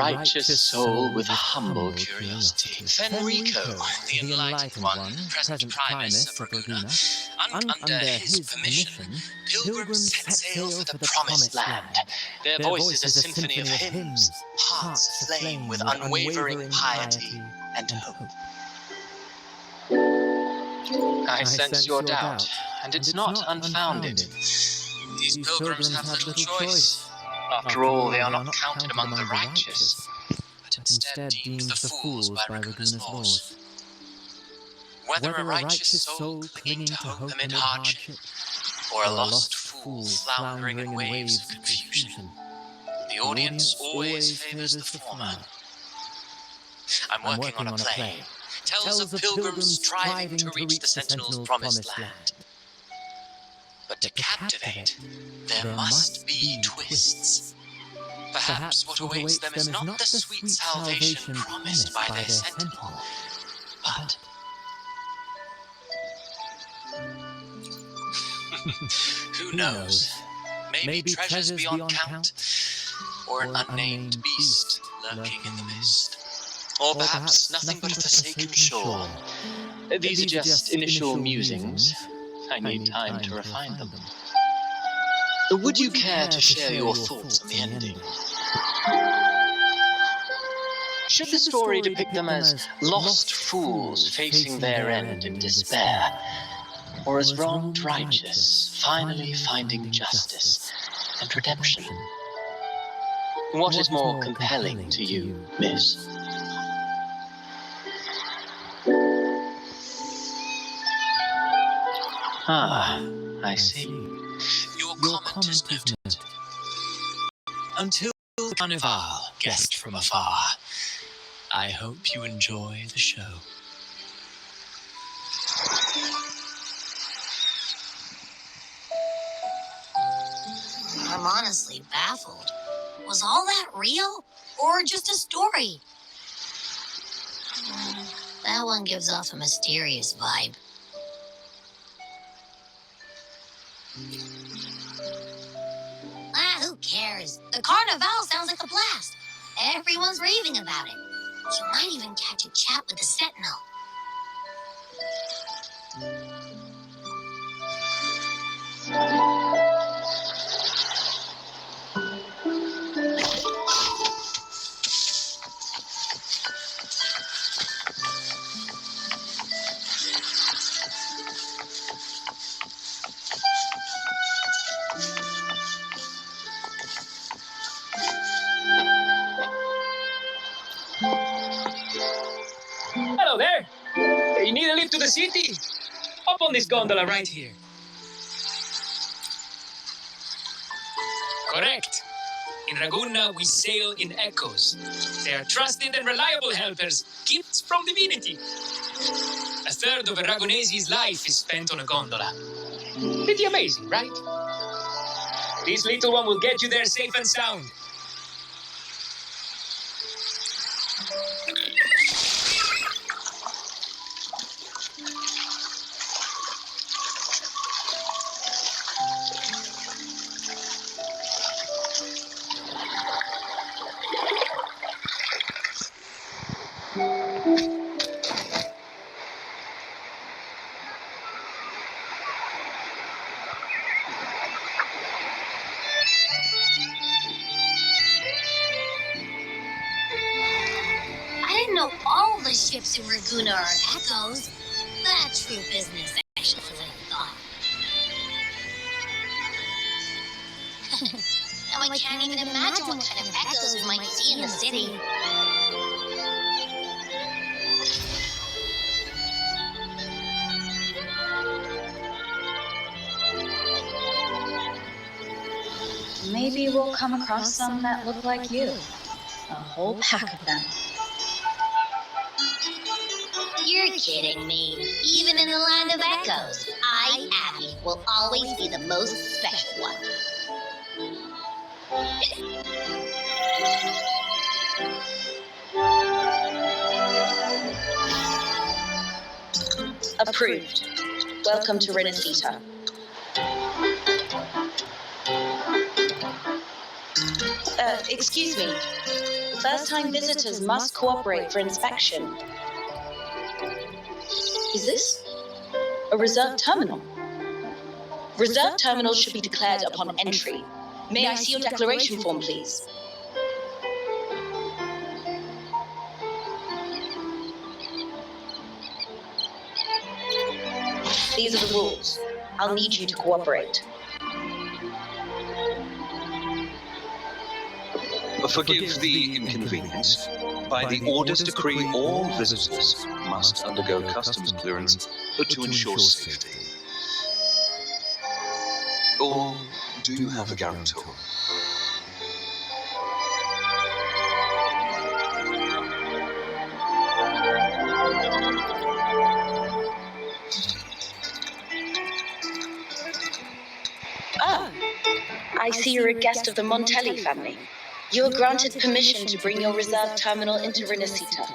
righteous soul with humble curiosity. Fenrico, the enlightened one, present primus of Raguna, under his permission, pilgrims set sail for the promised land. Their voice is a symphony of hymns, hearts aflame with unwavering piety and hope. I sense your doubt, and it's not unfounded. These pilgrims have little choice. After all, they are not counted among the righteous, but instead deemed the fools by Raguna's laws. Whether a righteous soul clinging to hope amid hardship, or a lost fool floundering in waves of confusion, the audience always favors the former. I'm working on a play. Tells of pilgrims striving to reach the Sentinel's promised land. But to captivate, there must be twists. Perhaps what awaits them is not the sweet salvation promised by their Sentinel, but... Who knows? Maybe treasures beyond count, or an unnamed beast lurking in the mist. Or perhaps nothing but a forsaken shore. These are just initial musings. I need time to refine them. Would you care to share your thoughts on the ending? Should the story depict them as lost fools facing their end in despair? Or as wronged righteous, finally finding justice and redemption? What is more compelling to you, miss? Ah, I see. Your comment is noted. Until the Carnival, guest from afar, I hope you enjoy the show. I'm honestly baffled. Was all that real, or just a story? That one gives off a mysterious vibe. Who cares? The Carnival sounds like a blast. Everyone's raving about it. You might even catch a chat with the Sentinel. Hello there! You need a lift to the city? Hop on this gondola right here. Correct. In Raguna, we sail in echoes. They are trusted and reliable helpers, gifts from divinity. A third of a Ragunese's life is spent on a gondola. Pretty amazing, right? This little one will get you there safe and sound. All the ships in Raguna are echoes. That true business actually than I thought. Now I can't even imagine what kind of echoes we might see in the city. Maybe we'll come across some that look like you. A whole pack of them. You're kidding me. Even in the land of echoes, I, Abby, will always be the most special one. Approved. Welcome to Renacita. Excuse me. First-time visitors must cooperate for inspection. Is this a reserved terminal? Reserved terminals should be declared upon entry. May I see your declaration form, please? These are the rules. I'll need you to cooperate. Forgive the inconvenience. By the Order's decree, all visitors must undergo customs clearance to ensure safety. Or do you have a guarantor? Ah, I see you're a guest of the Montelli family. You are granted permission to bring your reserved terminal into Renacita.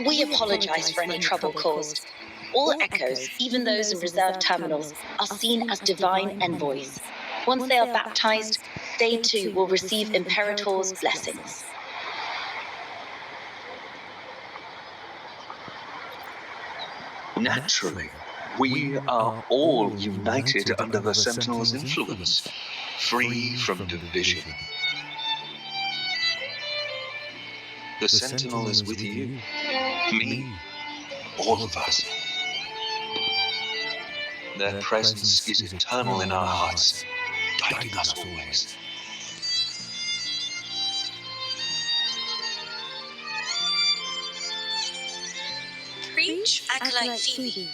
We apologize for any trouble caused. All echoes, even those in reserved terminals, are seen as divine envoys. Once they are baptized, they too will receive Imperator's blessings. Naturally, we are all united under the Sentinel's influence, free from division. The Sentinel is with you, me, all of us. Their presence is eternal in our hearts, guiding us always. Preach, Acolyte Phoebe.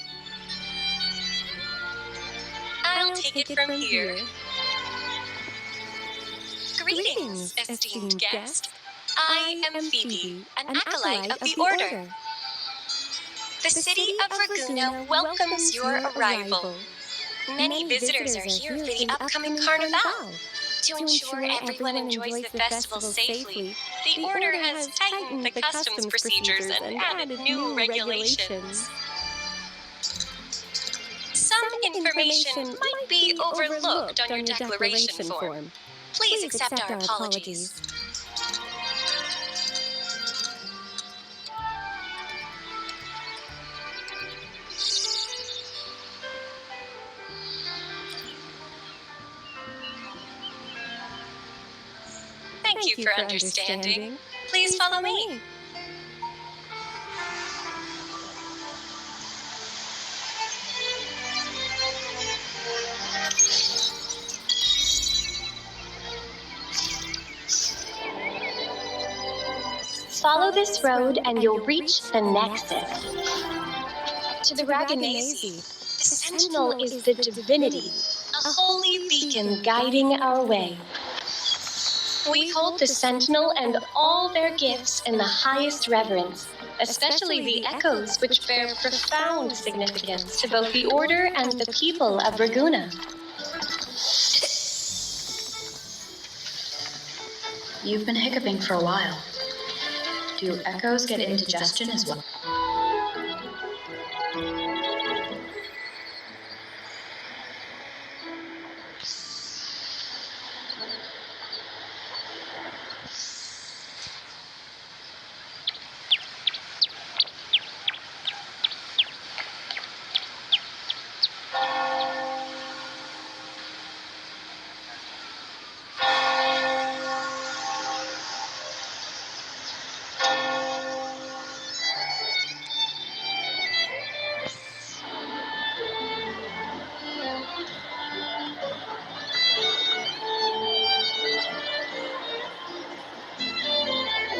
I'll take it from here. Greetings, esteemed guest. I am Phoebe, an acolyte of the Order. The city of Raguna welcomes your arrival. Many visitors are here for the upcoming Carnival. To ensure everyone enjoys the festival safely, the Order has tightened the customs procedures and added new regulations. Some information might be overlooked on your declaration form. Please accept our apologies. Thank you for understanding. Please follow me. Follow this road and you'll reach the Nexus. To the Raganesi, the Sentinel is the divinity, a holy beacon guiding our way. We hold the Sentinel and all their gifts in the highest reverence, especially the echoes, which bear profound significance to both the Order and the people of Raguna. You've been hiccuping for a while. Do echoes get indigestion as well?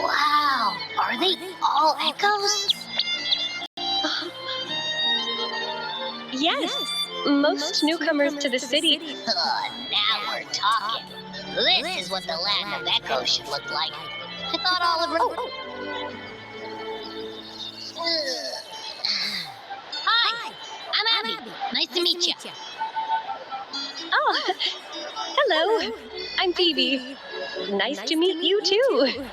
Wow, are they all echoes? Yes, most newcomers to the city. Now we're talking. This is what the land of echoes should look like. I thought all of Hi, I'm Abby. Nice to meet you. Oh, hello. I'm Phoebe. Nice to meet you too.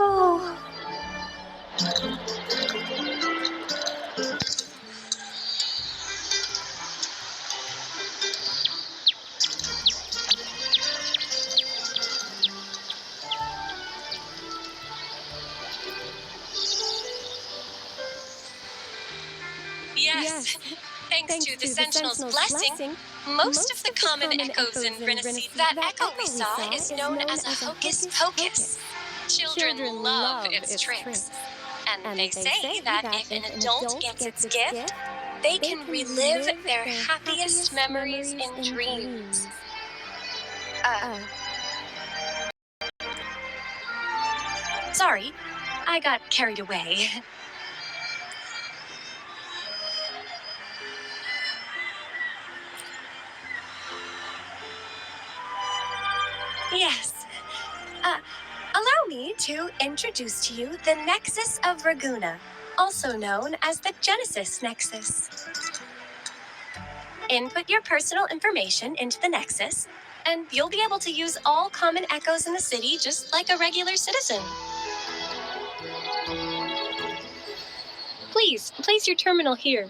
Oh. thanks to the Sentinel's blessing, most of the common echoes in Renacida, that echo we saw is known as a hocus pocus. Children love its tricks. And they say that if an adult gets its gift, they can relive their happiest memories in dreams. Sorry, I got carried away. Yes. Allow me to introduce to you the Nexus of Raguna, also known as the Genesis Nexus. Input your personal information into the Nexus, and you'll be able to use all common echoes in the city just like a regular citizen. Please, place your terminal here.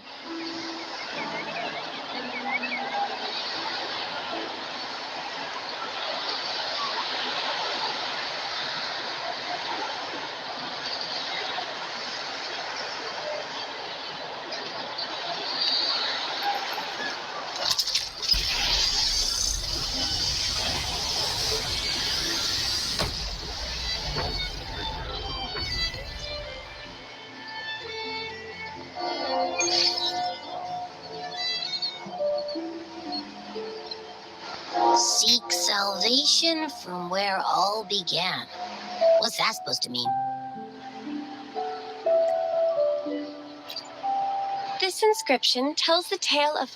Seek salvation from where all began. What's that supposed to mean? This inscription tells the tale of,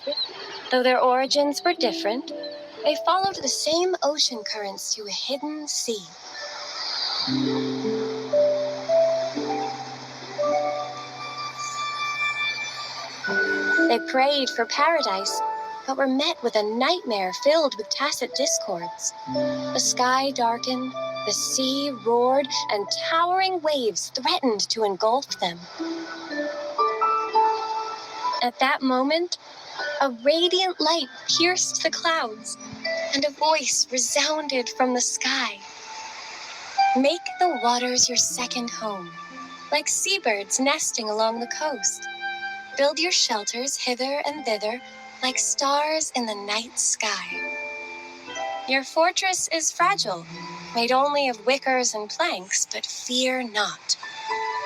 though their origins were different, they followed the same ocean currents to a hidden sea. They prayed for paradise, but were met with a nightmare filled with tacit discords. The sky darkened, the sea roared, and towering waves threatened to engulf them. At that moment, a radiant light pierced the clouds, and a voice resounded from the sky. Make the waters your second home, like seabirds nesting along the coast. Build your shelters hither and thither, like stars in the night sky. Your fortress is fragile, made only of wickers and planks, but fear not,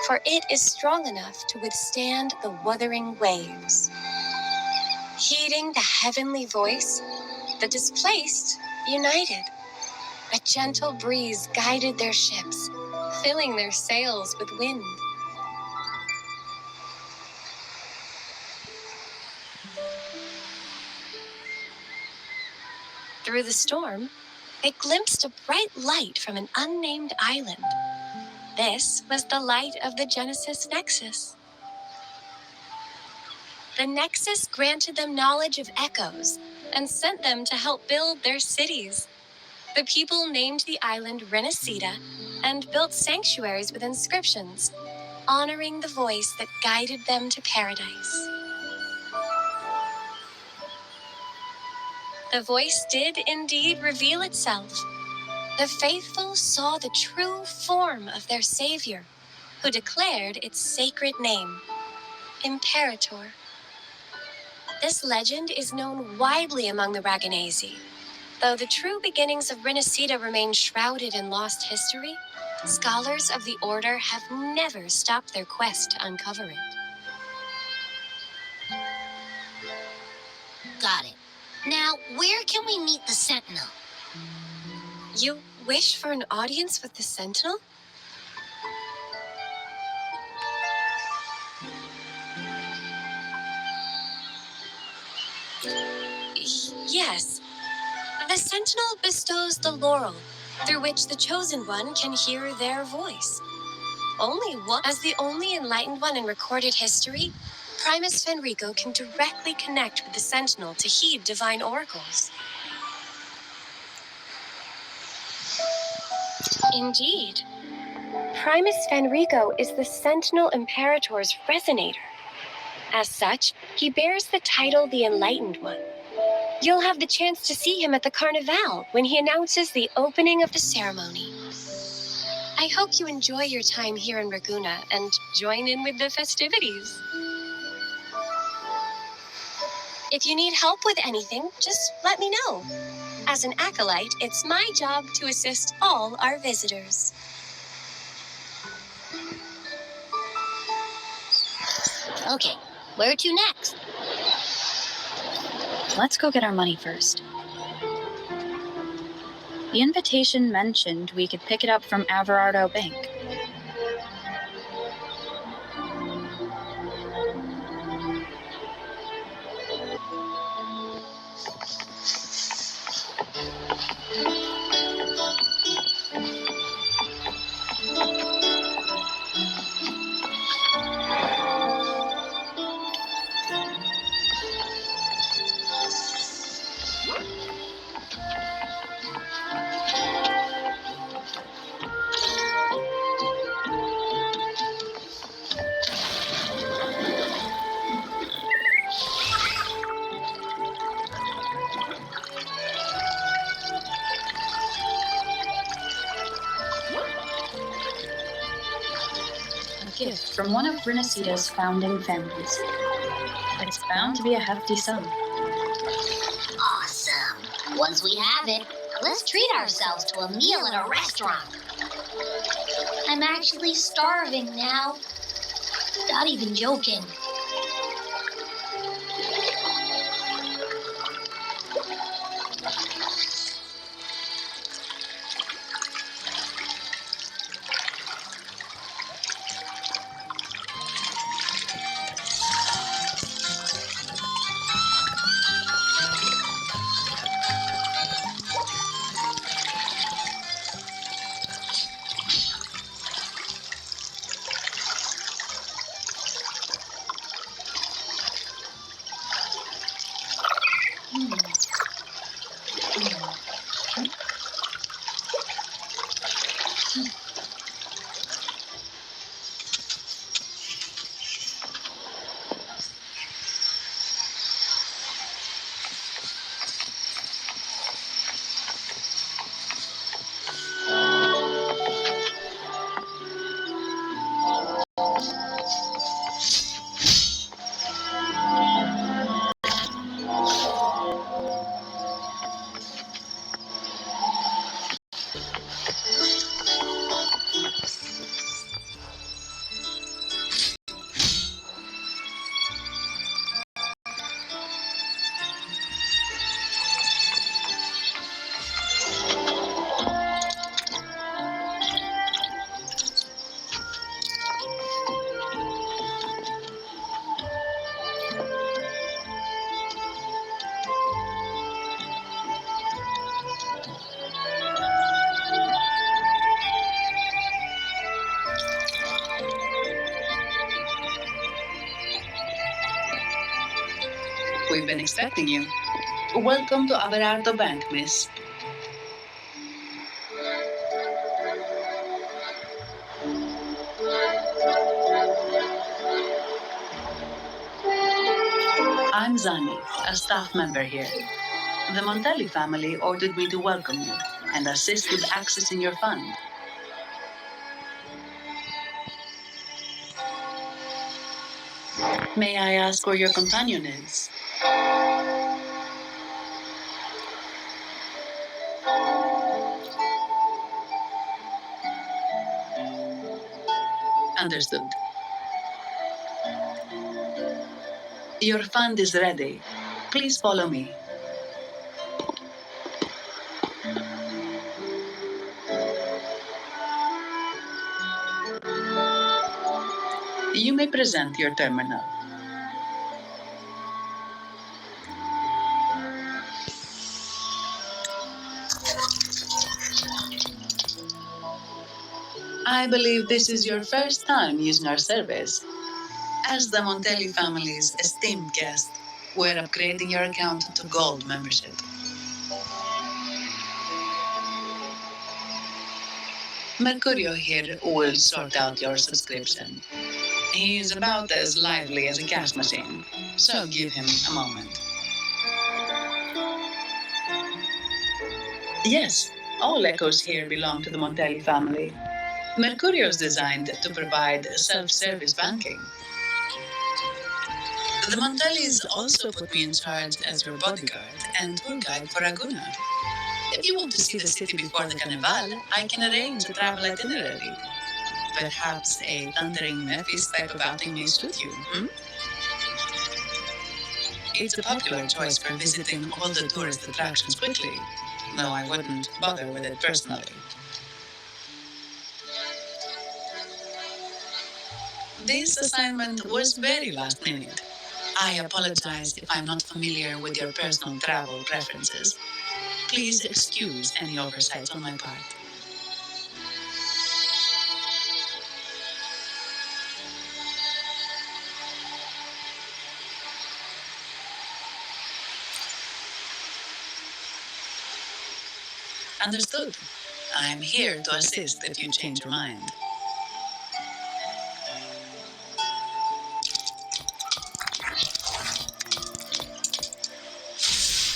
for it is strong enough to withstand the wuthering waves. Heeding the heavenly voice, the displaced united. A gentle breeze guided their ships, filling their sails with wind. Through the storm, they glimpsed a bright light from an unnamed island. This was the light of the Genesis Nexus. The Nexus granted them knowledge of echoes and sent them to help build their cities. The people named the island Renacida and built sanctuaries with inscriptions, honoring the voice that guided them to paradise. The voice did indeed reveal itself. The faithful saw the true form of their savior, who declared its sacred name, Imperator. This legend is known widely among the Raganesi. Though the true beginnings of Renacida remain shrouded in lost history, scholars of the Order have never stopped their quest to uncover it. Got it. Now, where can we meet the Sentinel? You wish for an audience with the Sentinel? Yes. The Sentinel bestows the laurel, through which the Chosen One can hear their voice. Only one, as the only enlightened one in recorded history, Primus Fenrico can directly connect with the Sentinel to heed divine oracles. Indeed. Primus Fenrico is the Sentinel Imperator's resonator. As such, he bears the title the Enlightened One. You'll have the chance to see him at the Carnival when he announces the opening of the ceremony. I hope you enjoy your time here in Raguna and join in with the festivities. If you need help with anything, just let me know. As an acolyte, it's my job to assist all our visitors. Okay, where to next? Let's go get our money first. The invitation mentioned we could pick it up from Everardo Bank. A gift from one of Renacita's founding families. It's bound to be a hefty sum. Awesome. Once we have it, let's treat ourselves to a meal in a restaurant. I'm actually starving now. Not even joking. We've been expecting you. Welcome to Everardo Bank, miss. I'm Zani, a staff member here. The Montelli family ordered me to welcome you and assist with accessing your fund. May I ask where your companion is? Understood. Your fund is ready. Please follow me. You may present your terminal. I believe this is your first time using our service. As the Montelli family's esteemed guest, we're upgrading your account to Gold membership. Mercurio here will sort out your subscription. He's about as lively as a cash machine, so give him a moment. Yes, all echoes here belong to the Montelli family. Mercurio is designed to provide self-service banking. The Montellis also put me in charge as your bodyguard and tour guide for Raguna. If you want to see the city before the Carnival, I can arrange a travel itinerary. Perhaps a thundering Memphis type of outing may suit you, hmm? It's a popular choice for visiting all the tourist attractions quickly, though I wouldn't bother with it personally. This assignment was very last minute. I apologize if I'm not familiar with your personal travel preferences. Please excuse any oversights on my part. Understood. I'm here to assist if you change your mind.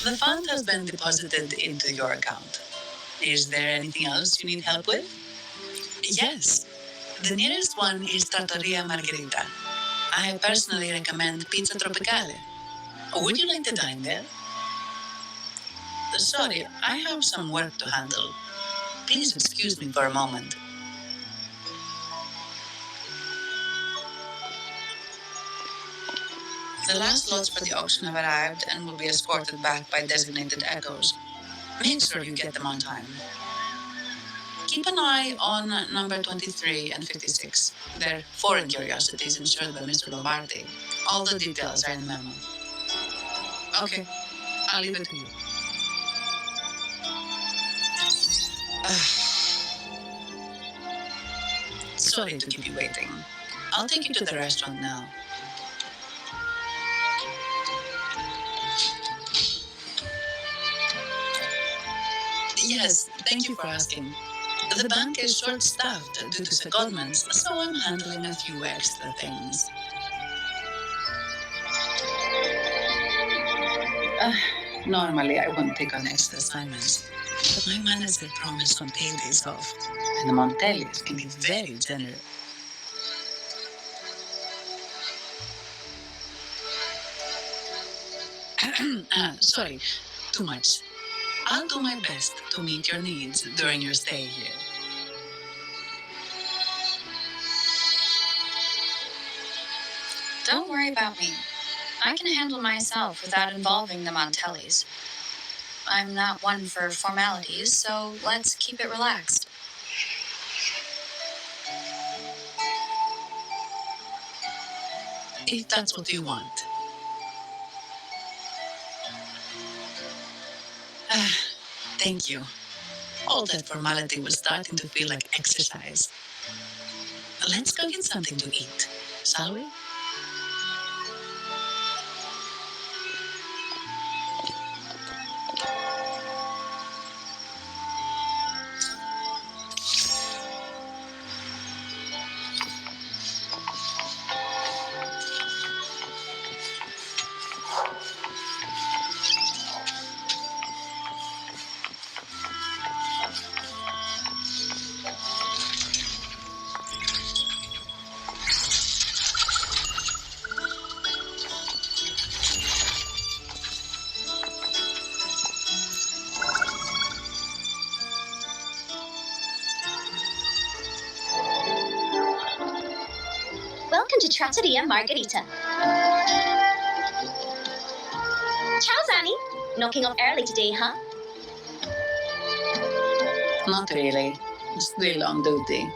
The fund has been deposited into your account. Is there anything else you need help with? Yes. The nearest one is Trattoria Margherita. I personally recommend Pizza Tropicale. Would you like to dine there? Sorry, I have some work to handle. Please excuse me for a moment. The last lots for the auction have arrived and will be escorted back by designated echoes. Make sure you get them on time. Keep an eye on number 23 and 56. They're foreign curiosities insured by Mr. Lombardi. All the details are in the memo. Okay, I'll leave it to you. Sorry to keep you waiting. I'll take you to the restaurant now. Yes, thank you for asking. The bank is short-staffed due to secondments, so I'm handling a few extra things. Normally, I wouldn't take on extra assignments, but my manager promised some paid days off, and the Montellis can be very generous. Sorry, too much. I'll do my best to meet your needs during your stay here. Don't worry about me. I can handle myself without involving the Montellis. I'm not one for formalities, so let's keep it relaxed. If that's what you want. Thank you. All that formality was starting to feel like exercise. Let's go get something to eat, shall we? Welcome to Trattoria Margherita. Ciao, Zanni. Knocking off early today, huh? Not really. Still on duty.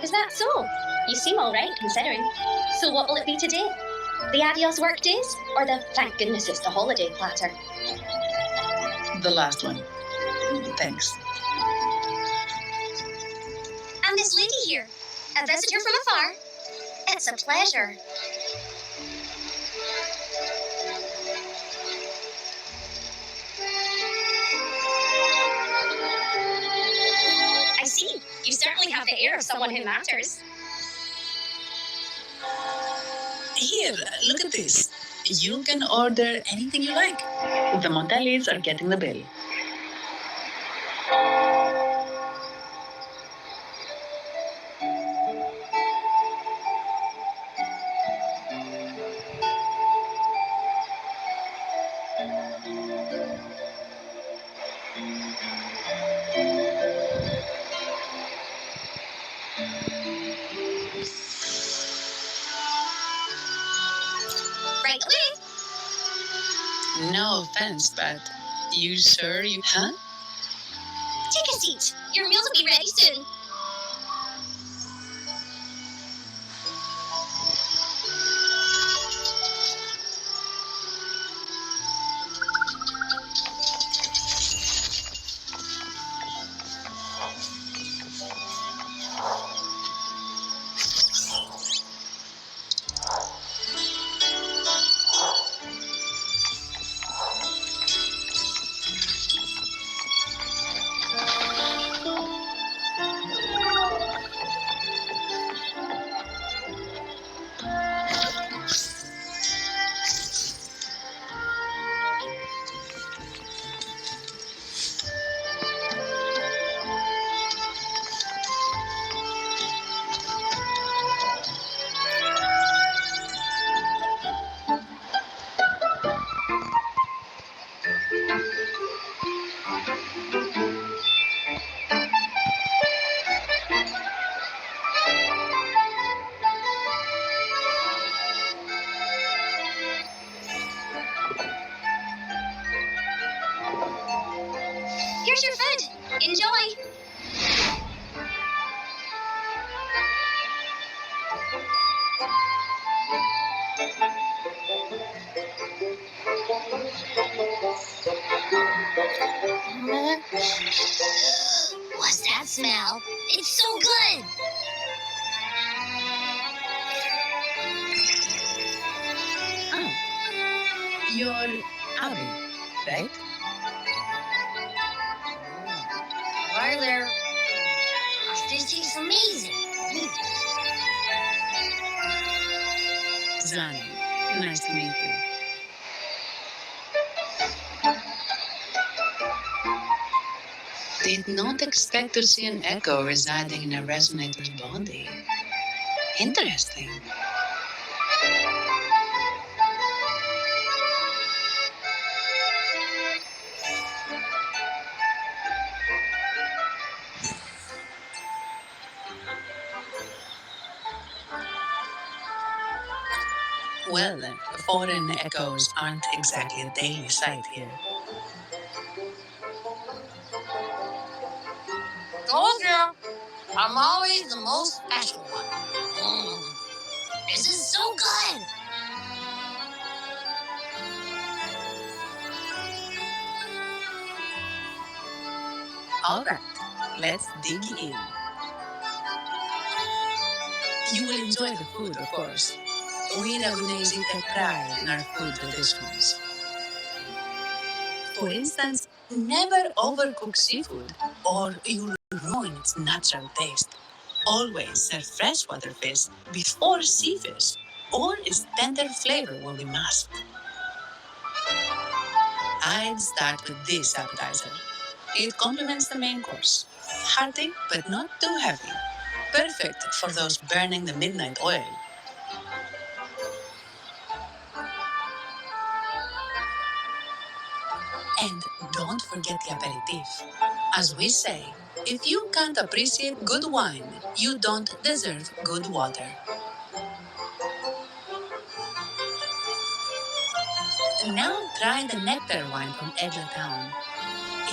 Is that so? You seem all right, considering. So what will it be today? The adios work days? Or the thank goodness it's the holiday platter? The last one. Thanks. And this lady here, a visitor from afar. It's a pleasure. I see. You certainly have the air of someone who matters. Here, look at this. You can order anything you like. The Montellis are getting the bill. No offense, but you sure you... Huh? Take a seat. Your meals will be ready soon. Here's your food. Enjoy. What's that smell? It's so good. You're Abby, right? Right there. This tastes amazing. Zani, nice to meet you. Did not expect to see an echo residing in a resonator's body. Interesting. Well, foreign echoes aren't exactly a daily sight here. Told you. I'm always the most special one. This is so good. All right, let's dig in. You will enjoy the food, of course. We Ragunese take pride in our food traditions. For instance, never overcook seafood or you'll ruin its natural taste. Always serve freshwater fish before sea fish or its tender flavor will be masked. I'd start with this appetizer. It complements the main course. Hearty but not too heavy. Perfect for those burning the midnight oil. And don't forget the aperitif. As we say, if you can't appreciate good wine, you don't deserve good water. Now try the nectar wine from Edla Town.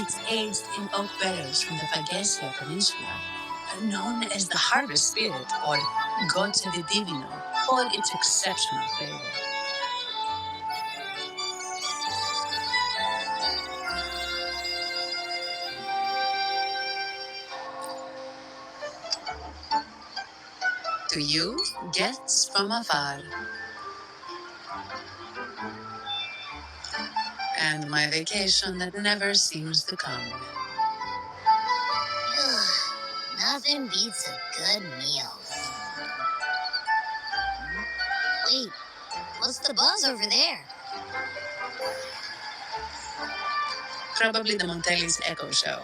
It's aged in oak barrels from the Faghesia Peninsula, known as the Harvest Spirit or Goce di Divino for its exceptional flavor. To you, guests from afar, and my vacation that never seems to come. Nothing beats a good meal. Wait, what's the buzz over there? Probably the Montelli's Echo Show.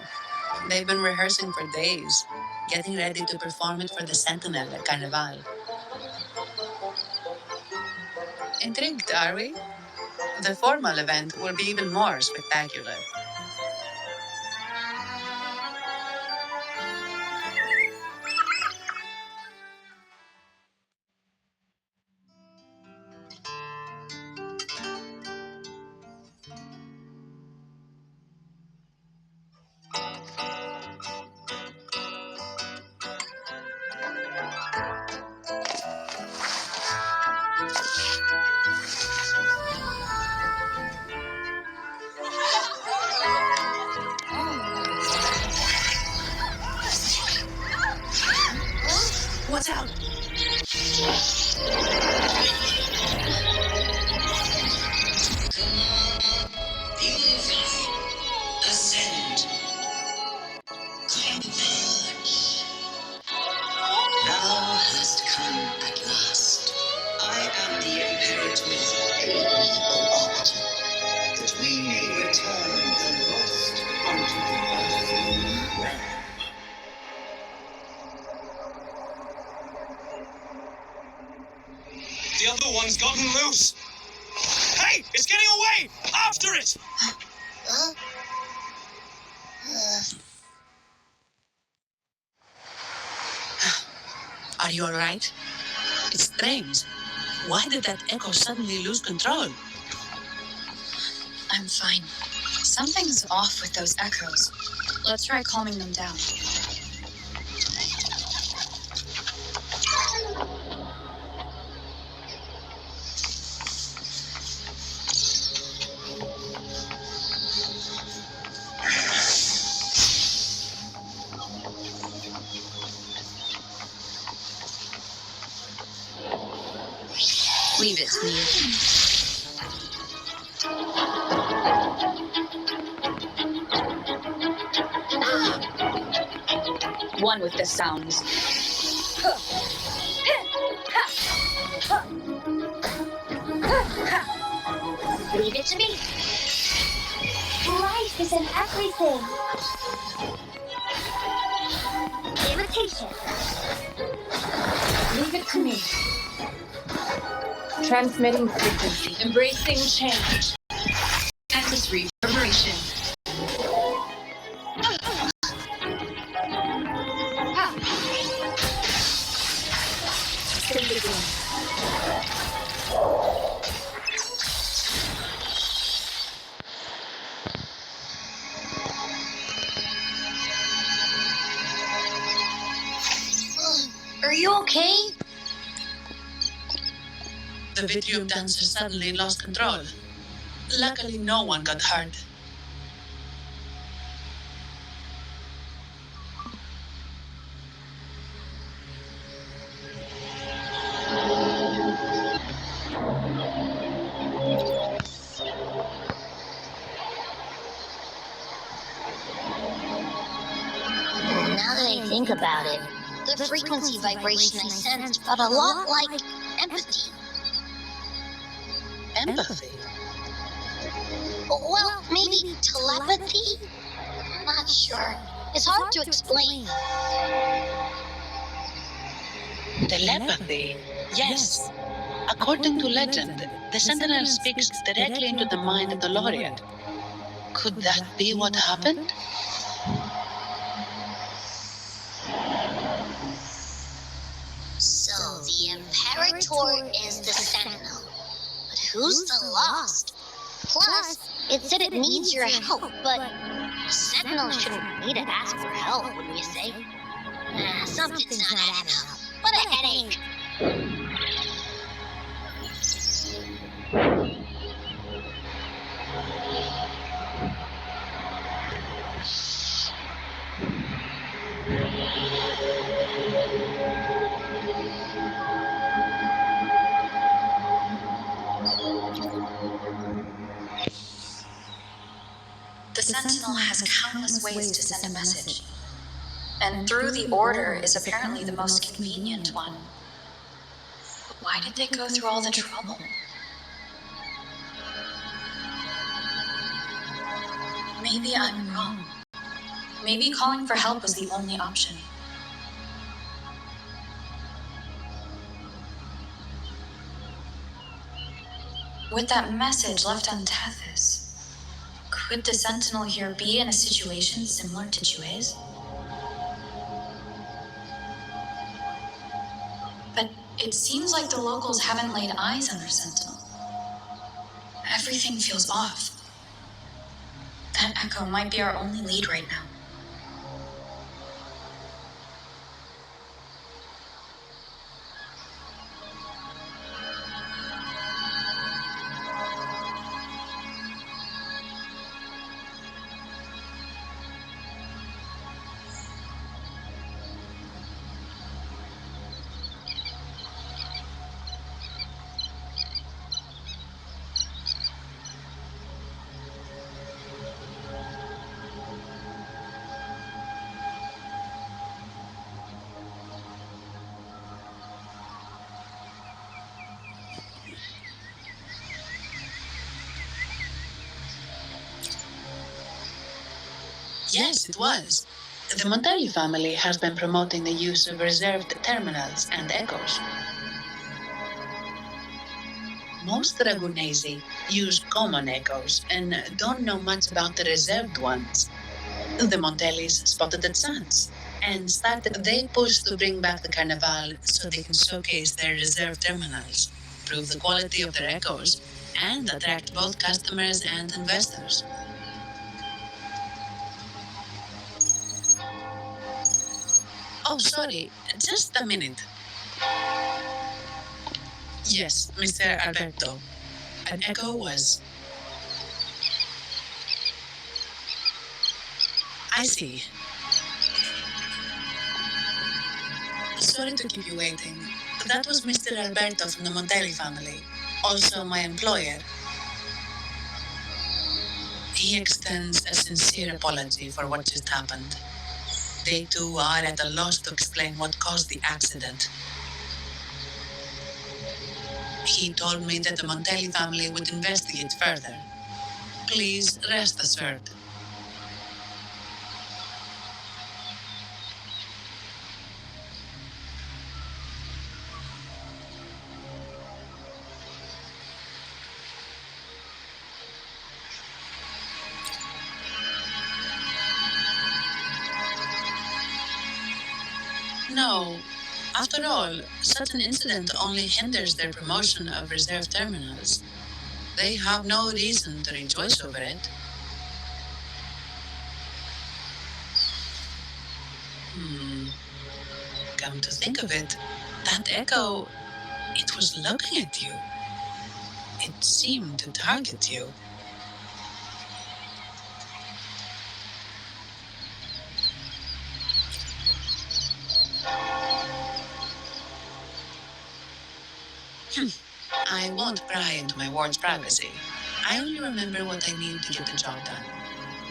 They've been rehearsing for days, getting ready to perform it for the Sentinel at Carnival. Intrigued, are we? The formal event will be even more spectacular. Someone's gotten loose. Hey, it's getting away! After it! Huh? Are you alright? It's strange. Why did that echo suddenly lose control? I'm fine. Something's off with those echoes. Let's try calming them down. Leave it to me. One with the sounds. Leave it to me. Life is in everything. Imitation. Leave it to me. Transmitting frequency. Embracing change. Axis reverberation. Are you okay? The Vitrium dancer suddenly lost control. Luckily, no one got hurt. Now that I think about it, the frequency vibration I sensed felt a lot like empathy. Empathy? Well, maybe telepathy? I'm not sure. It's hard to explain. Telepathy? Yes. According to legend, the Sentinel speaks directly into the mind of the Laureate. Could that be what happened? So the Imperator is the Sentinel. But who's the Lost? Plus, it said it needs your help, but the Sentinel shouldn't need to ask for help, wouldn't you say? Something's not adding up. What a headache. The Sentinel has countless ways to send a message. And through the Order is apparently the most convenient one. But why did they go through all the trouble? Maybe I'm wrong. Maybe calling for help was the only option. With that message left on Tethys, could the Sentinel here be in a situation similar to Jue's? But it seems like the locals haven't laid eyes on their Sentinel. Everything feels off. That echo might be our only lead right now. Yes, it was. The Montelli family has been promoting the use of reserved terminals and echoes. Most Dragonesi use common echoes and don't know much about the reserved ones. The Montellis spotted the chance and started their push to bring back the Carnival so they can showcase their reserved terminals, prove the quality of their echoes, and attract both customers and investors. Oh, sorry, just a minute. Yes, Mr. Alberto. An echo was. I see. Sorry to keep you waiting. That was Mr. Alberto from the Montelli family, also my employer. He extends a sincere apology for what just happened. They too are at a loss to explain what caused the accident. He told me that the Montelli family would investigate further. Please rest assured. No. After all, such an incident only hinders their promotion of reserve terminals. They have no reason to rejoice over it. Come to think of it, that echo, it was looking at you. It seemed to target you. I won't pry into my ward's privacy. I only remember what I need to get the job done.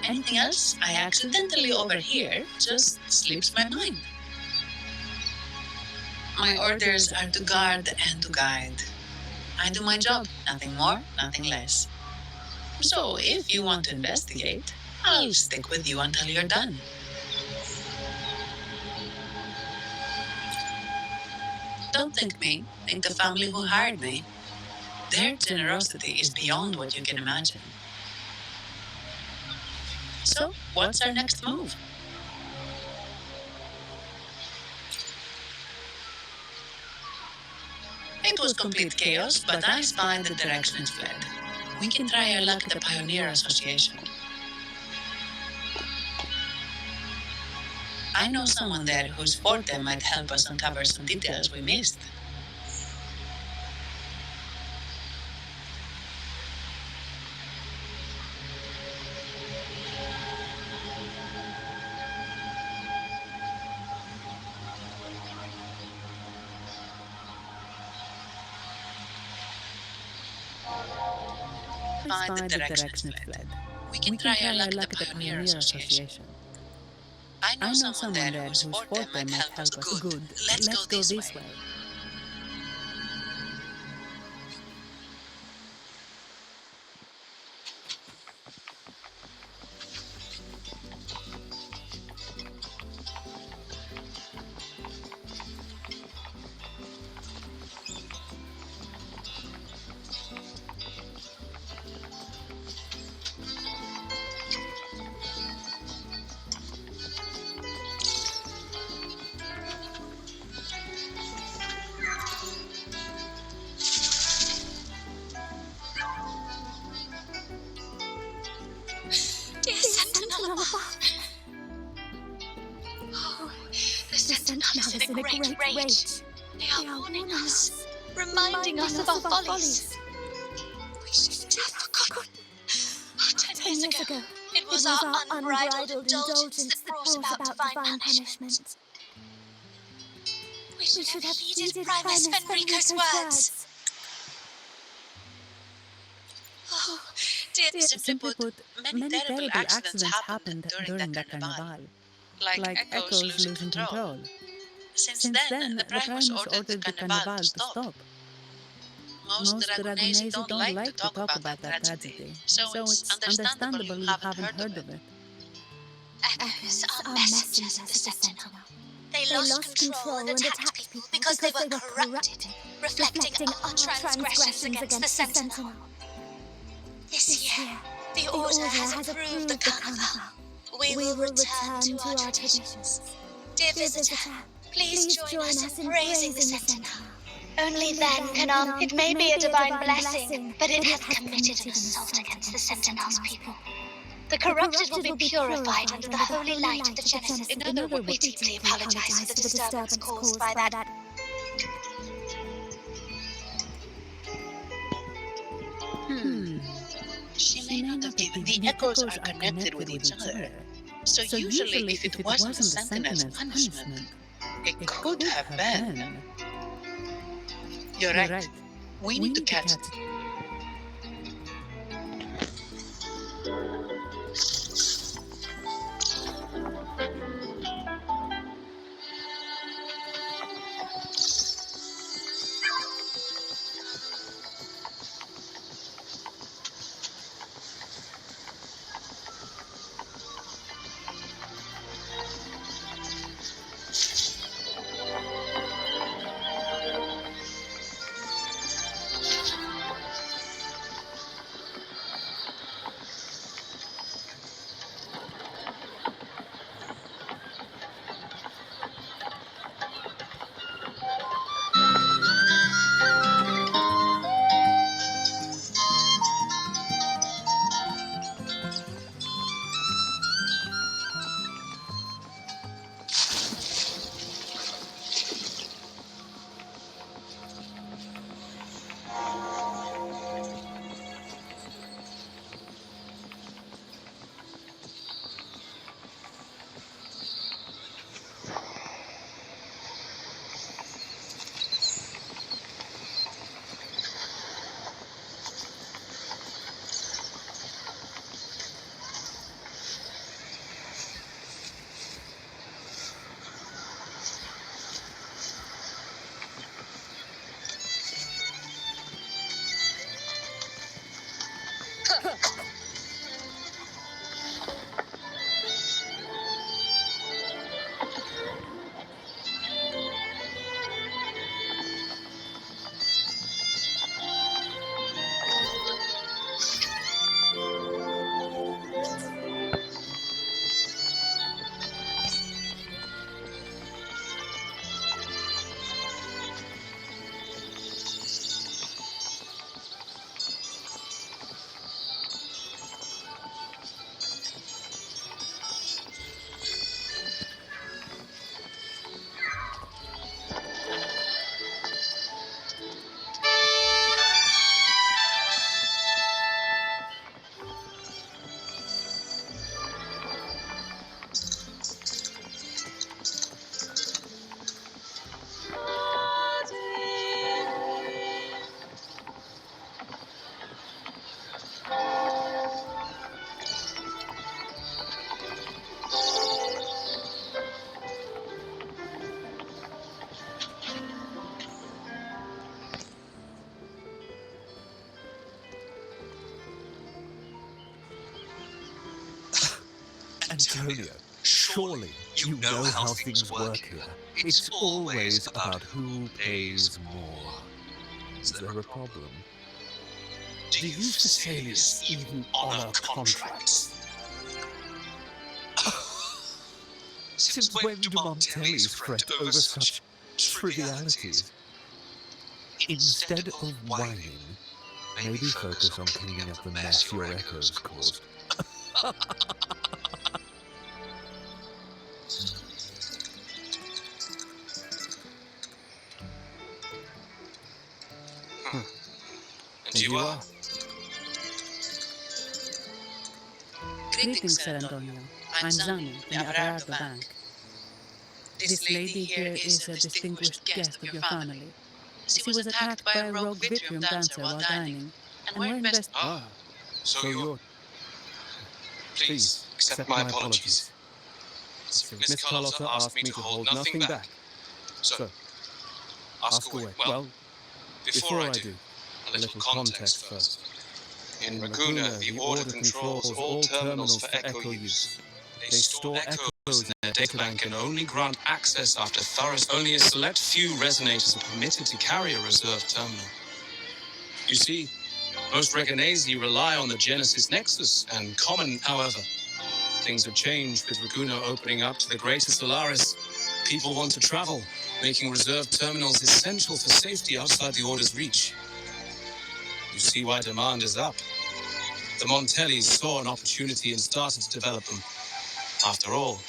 Anything else I accidentally overhear just slips my mind. My orders are to guard and to guide. I do my job, nothing more, nothing less. So if you want to investigate, I'll stick with you until you're done. Don't think me, think the family who hired me. Their generosity is beyond what you can imagine. So, what's our next move? It was complete chaos, but I spied the direction it fled. We can try our luck at the Pioneer Association. I know someone there whose forte might help us uncover some details we missed. Find the direction it fled. We can try our luck at the Pioneer Association. I know someone there whose forte might help us. Good. Let's go this way. Dear Sentinel above. Oh, the Sentinel is in a great rage. They are warning us, reminding us of our follies. We should have forgotten. 10 years ago, it was our unbridled indulgence that brought about divine punishment. We should have heeded Primus Fenrico's words. Oh, dear, simply put, many terrible accidents happened during the Carnival, like echoes losing control. Since then, the Primus ordered the Carnival to stop. Most Dragonesi don't like to talk about that tragedy, so it's understandable you haven't heard of it. Echoes are messengers of the Sentinel. They lost control and attacked people because they were corrupted, reflecting our transgressions against the Sentinel. This year, the Order has approved the carnival. We will return to our traditions. Dear visitor, please join us in praising the Sentinel. Only then can it may be a divine blessing, but it hath committed an assault against the Sentinel's people. The corrupted will be purified under the holy light of the Genesis. In other words, We deeply apologize for the disturbance caused by that. She may not have given. The echoes are connected with each other. So usually, if it wasn't the Sentinel's punishment, it could have been. You're right. We need to catch it. Antonio, surely you know how things work here. It's always about who pays more. Is there a problem? Do you Thessalians even honor contracts? Since when do Montellis fret over such trivialities? Instead of whining, maybe focus on cleaning up the mess your echoes caused. And you are? Greetings, Sir Antonio. I'm Zani, the Averardo Bank. This lady here is a distinguished guest of your family. She was attacked by a rogue Vitrium dancer while dining, and we're best... Ah, so you're... Please, accept my apologies. Miss Carlotta asked me to hold nothing back. So, ask away. Well, before I do, a little context first. In Raguna, the Order controls all terminals for echo use. They store echo in their databank can only grant access after thorough. Only a select few resonators are permitted to carry a reserved terminal. You see, most Reganesi rely on the Genesis Nexus, and common, however. Things have changed with Raguno opening up to the greater Solaris. People want to travel, making reserved terminals essential for safety outside the Order's reach. You see why demand is up. The Montellis saw an opportunity and started to develop them. After all,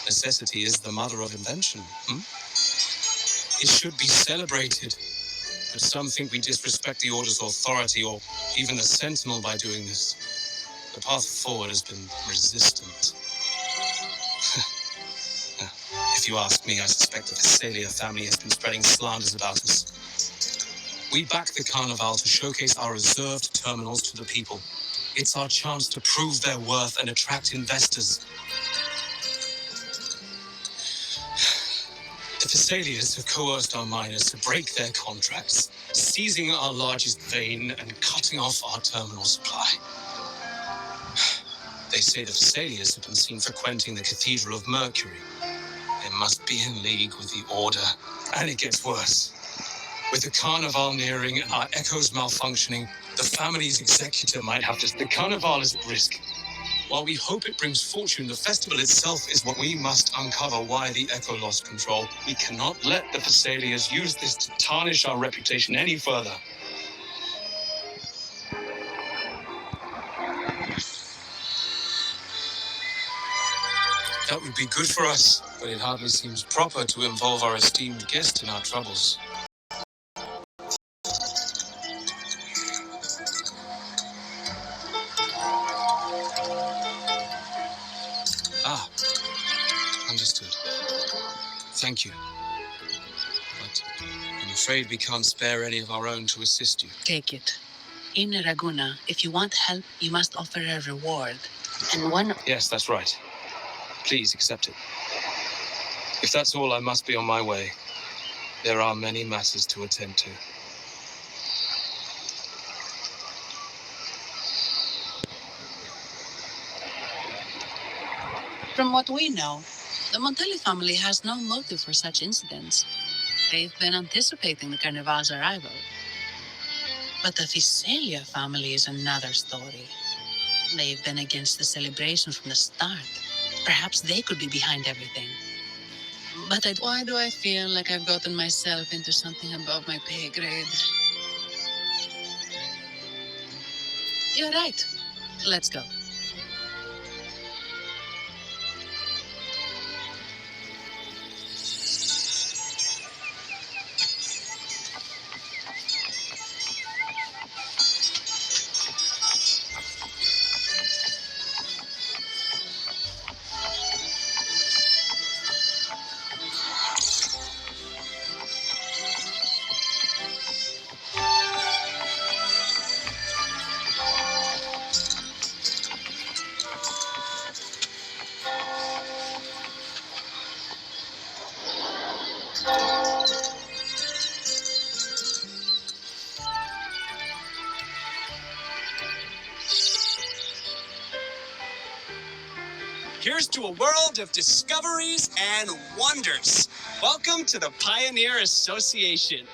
necessity is the mother of invention. It should be celebrated. But some think we disrespect the Order's authority or even the Sentinel by doing this. The path forward has been resistant. If you ask me, I suspect the Thessalia family has been spreading slanders about us. We back the Carnival to showcase our reserved terminals to the people. It's our chance to prove their worth and attract investors. The Thessalians have coerced our miners to break their contracts, seizing our largest vein and cutting off our terminal supply. They say the Thessalians have been seen frequenting the Cathedral of Mercury. They must be in league with the Order. And it gets worse. With the Carnival nearing, our echoes malfunctioning, the family's executor might have to... The Carnival is at risk. While we hope it brings fortune, the festival itself is what we must uncover why the Echo lost control. We cannot let the Thessalians use this to tarnish our reputation any further. That would be good for us, but it hardly seems proper to involve our esteemed guest in our troubles. Ah, understood. Thank you. But I'm afraid we can't spare any of our own to assist you. Take it. In Raguna, if you want help, you must offer a reward. And one... Yes, that's right. Please accept it. If that's all, I must be on my way. There are many matters to attend to. From what we know, the Montelli family has no motive for such incidents. They've been anticipating the Carnival's arrival. But the Thessalia family is another story. They've been against the celebration from the start. Perhaps they could be behind everything. But why do I feel like I've gotten myself into something above my pay grade? You're right. Let's go. Here's to a world of discoveries and wonders. Welcome to the Pioneer Association.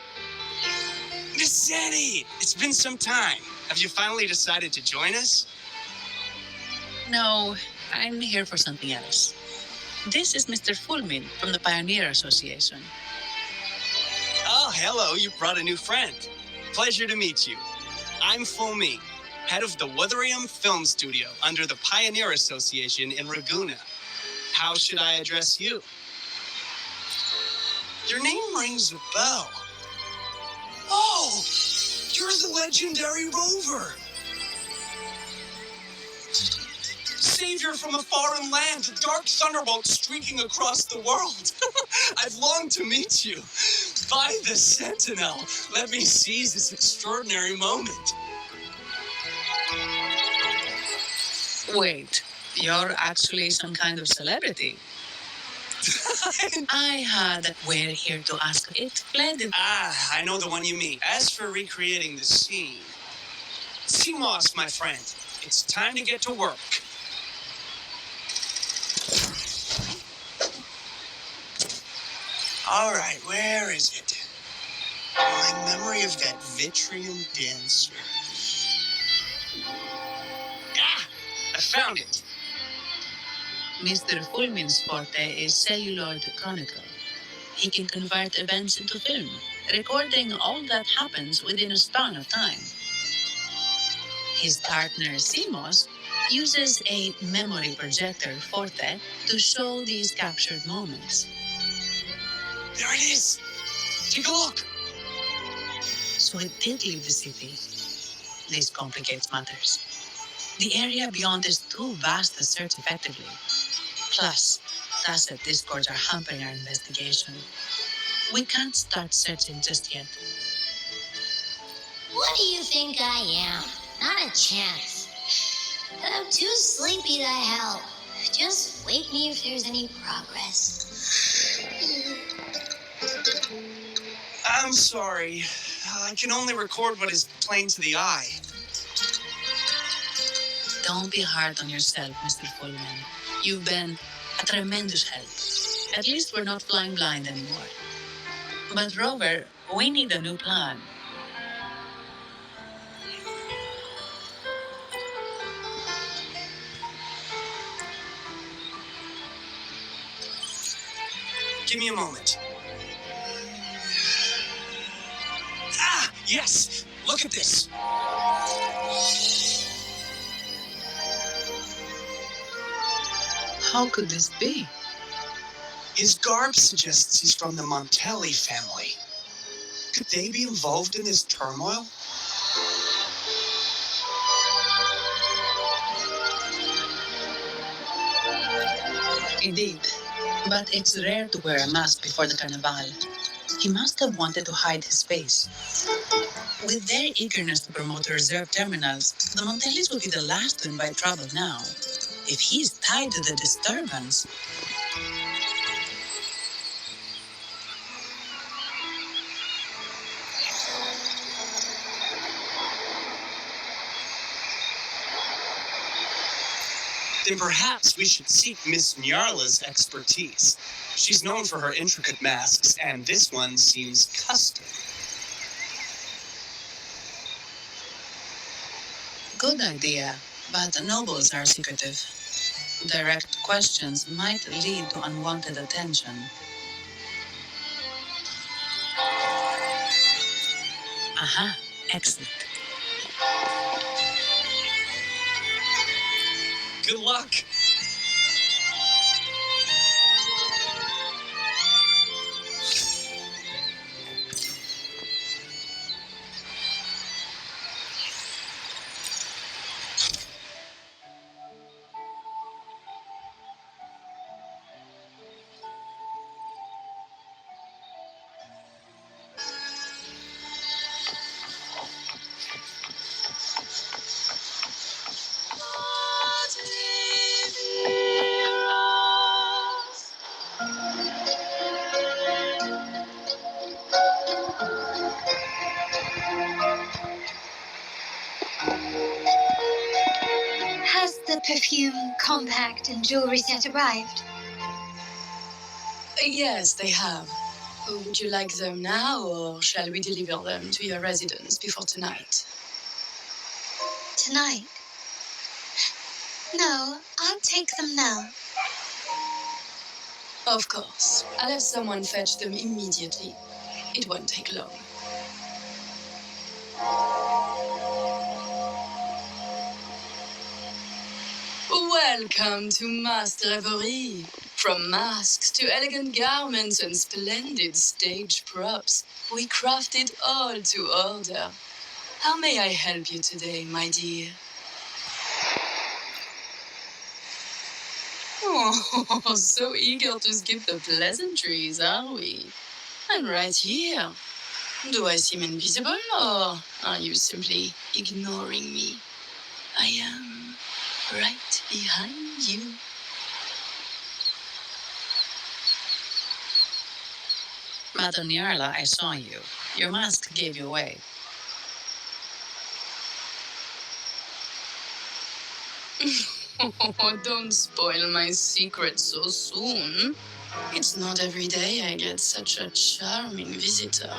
Miss Zanny, it's been some time. Have you finally decided to join us? No, I'm here for something else. This is Mr. Fulmin from the Pioneer Association. Oh, hello, you brought a new friend. Pleasure to meet you. I'm Fulmin, head of the Wuthering Film Studio under the Pioneer Association in Raguna. How should I address you? Your name rings a bell. Oh, you're the legendary Rover. Savior from a foreign land, a dark thunderbolt streaking across the world. I've longed to meet you. By the Sentinel, let me seize this extraordinary moment. Wait, you're actually some kind of celebrity. We're here to ask. It's splendid. Ah, I know the one you mean. As for recreating the scene, Simos, my friend, it's time to get to work. All right, where is it? My memory of that Vitrian dancer. Ah! I found it! Mr. Fulmin's forte is celluloid chronicle. He can convert events into film, recording all that happens within a span of time. His partner, Simos, uses a memory projector forte to show these captured moments. There it is! Take a look! So it did leave the city. This complicates matters. The area beyond is too vast to search effectively. Plus, tacit discords are hampering our investigation. We can't start searching just yet. What do you think I am? Not a chance. And I'm too sleepy to help. Just wake me if there's any progress. I'm sorry. I can only record what is plain to the eye. Don't be hard on yourself, Mr. Fullman. You've been a tremendous help. At least we're not flying blind anymore. But Rover, we need a new plan. Give me a moment. Ah, yes! Look at this! How could this be? His garb suggests he's from the Montelli family. Could they be involved in this turmoil? Indeed. But it's rare to wear a mask before the carnival. He must have wanted to hide his face. With their eagerness to promote reserve terminals, the Montellis will be the last to invite trouble now. If he's tied to the disturbance... Then perhaps we should seek Miss Nyarla's expertise. She's known for her intricate masks, and this one seems custom. Good idea, but nobles are secretive. Direct questions might lead to unwanted attention. Aha, excellent. Good luck! Has the perfume, compact, and jewelry set arrived? Yes, they have. Would you like them now, or shall we deliver them to your residence before tonight? Tonight? No, I'll take them now. Of course. I'll have someone fetch them immediately. It won't take long. Welcome to Master Reverie. From masks to elegant garments and splendid stage props, we craft it all to order. How may I help you today, my dear? Oh, so eager to skip the pleasantries, are we? I'm right here. Do I seem invisible, or are you simply ignoring me? I am right behind you. Madam Nyarla, I saw you. Your mask gave you away. Oh, don't spoil my secret so soon. It's not every day I get such a charming visitor.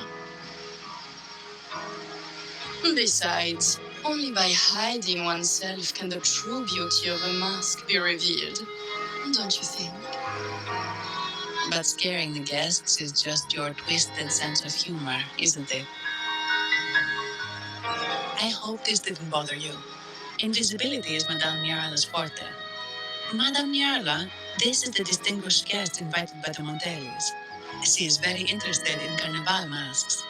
Besides, only by hiding oneself can the true beauty of a mask be revealed, don't you think? But scaring the guests is just your twisted sense of humor, isn't it? I hope this didn't bother you. Invisibility is Madame Nyarla's forte. Madame Nyarla, this is the distinguished guest invited by the Montellis. She is very interested in carnival masks.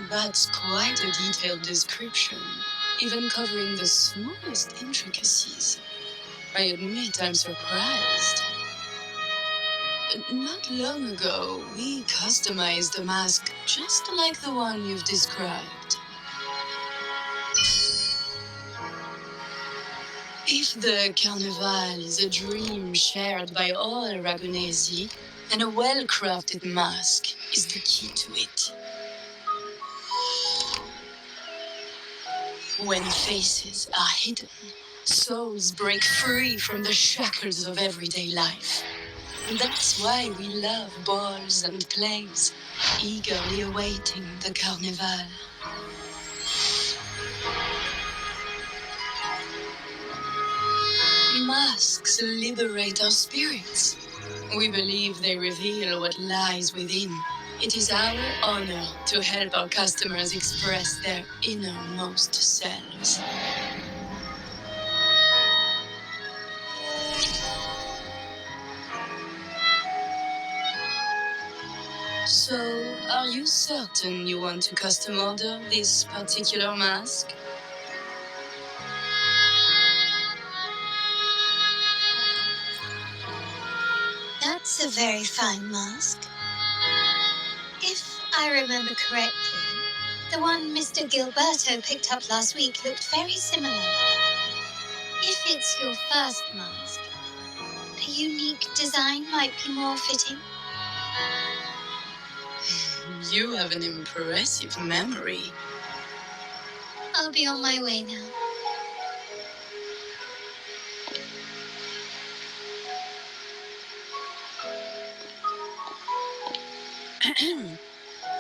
That's quite a detailed description, even covering the smallest intricacies. I admit I'm surprised. Not long ago, we customized a mask just like the one you've described. If the carnival is a dream shared by all Aragonesi, then a well-crafted mask is the key to it. When faces are hidden, souls break free from the shackles of everyday life. That's why we love balls and plays, eagerly awaiting the carnival. Masks liberate our spirits. We believe they reveal what lies within. It is our honor to help our customers express their innermost selves. So, are you certain you want to custom order this particular mask? That's a very fine mask. If I remember correctly, the one Mr. Gilberto picked up last week looked very similar. If it's your first mask, a unique design might be more fitting. You have an impressive memory. I'll be on my way now.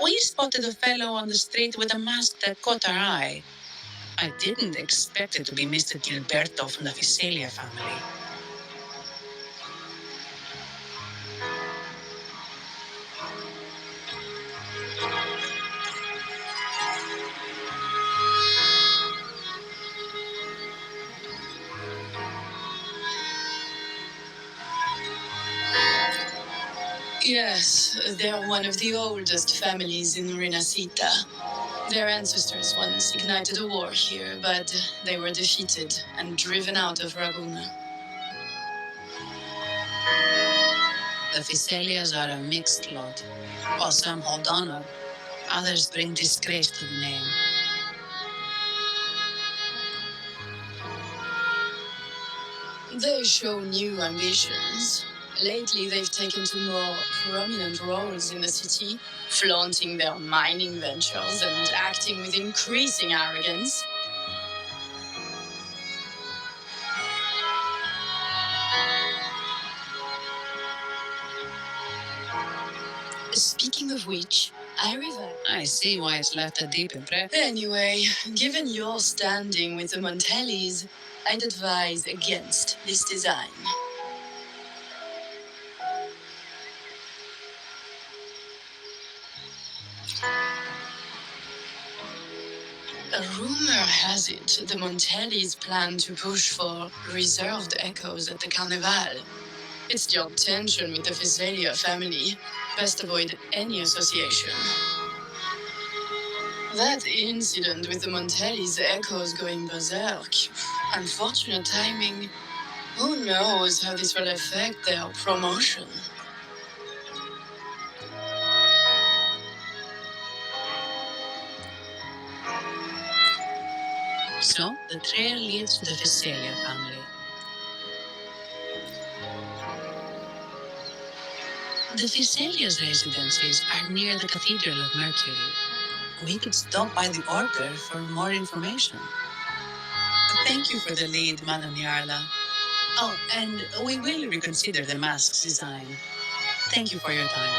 We spotted a fellow on the street with a mask that caught our eye. I didn't expect it to be Mr. Gilberto from the Visalia family. Yes, they're one of the oldest families in Renacita. Their ancestors once ignited a war here, but they were defeated and driven out of Raguna. The Visalias are a mixed lot. While some hold honor, others bring disgrace to the name. They show new ambitions. Lately, they've taken to more prominent roles in the city, flaunting their mining ventures and acting with increasing arrogance. Speaking of which, I see why it's left a deep impression. Anyway, given your standing with the Montellis, I'd advise against this design. A rumor has it the Montellis plan to push for reserved echoes at the Carnival. It's your tension with the Visalia family. Best avoid any association. That incident with the Montellis' echoes going berserk. Unfortunate timing. Who knows how this will affect their promotion? So, the trail leads to the Visalia family. The Visalia's residences are near the Cathedral of Mercury. We could stop by the order for more information. Thank you for the lead, Madam Yarla. Oh, and we will reconsider the mask's design. Thank you for your time.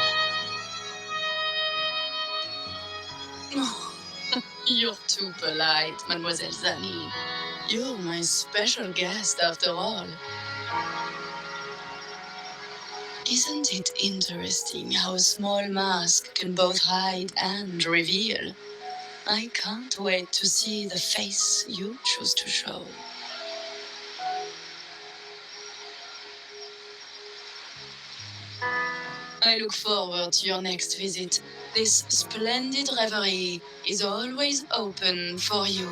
Oh, you're too polite, Mademoiselle Zani. You're my special guest, after all. Isn't it interesting how a small mask can both hide and reveal? I can't wait to see the face you choose to show. I look forward to your next visit. This splendid reverie is always open for you.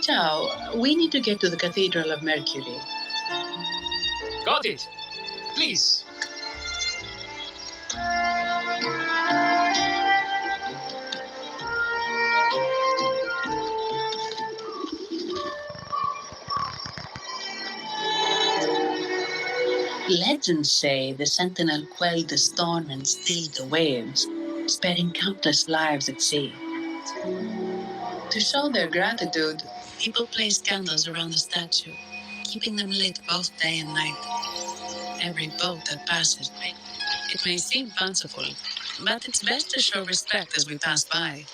Ciao, we need to get to the Cathedral of Mercury. Got it. Please. Legends say the sentinel quelled the storm and stilled the waves, sparing countless lives at sea. To show their gratitude, people place candles around the statue, keeping them lit both day and night. Every boat that passes, it may seem fanciful, but it's best to show respect as we pass by.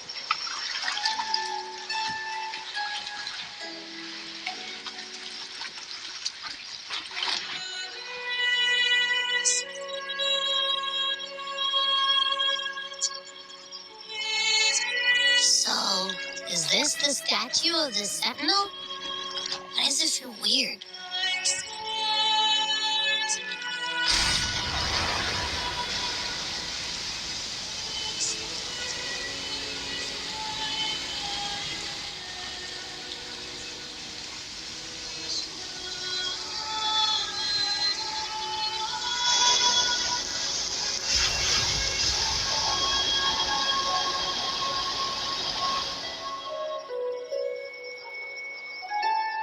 So, is this the statue of the Sentinel? Why does it feel weird?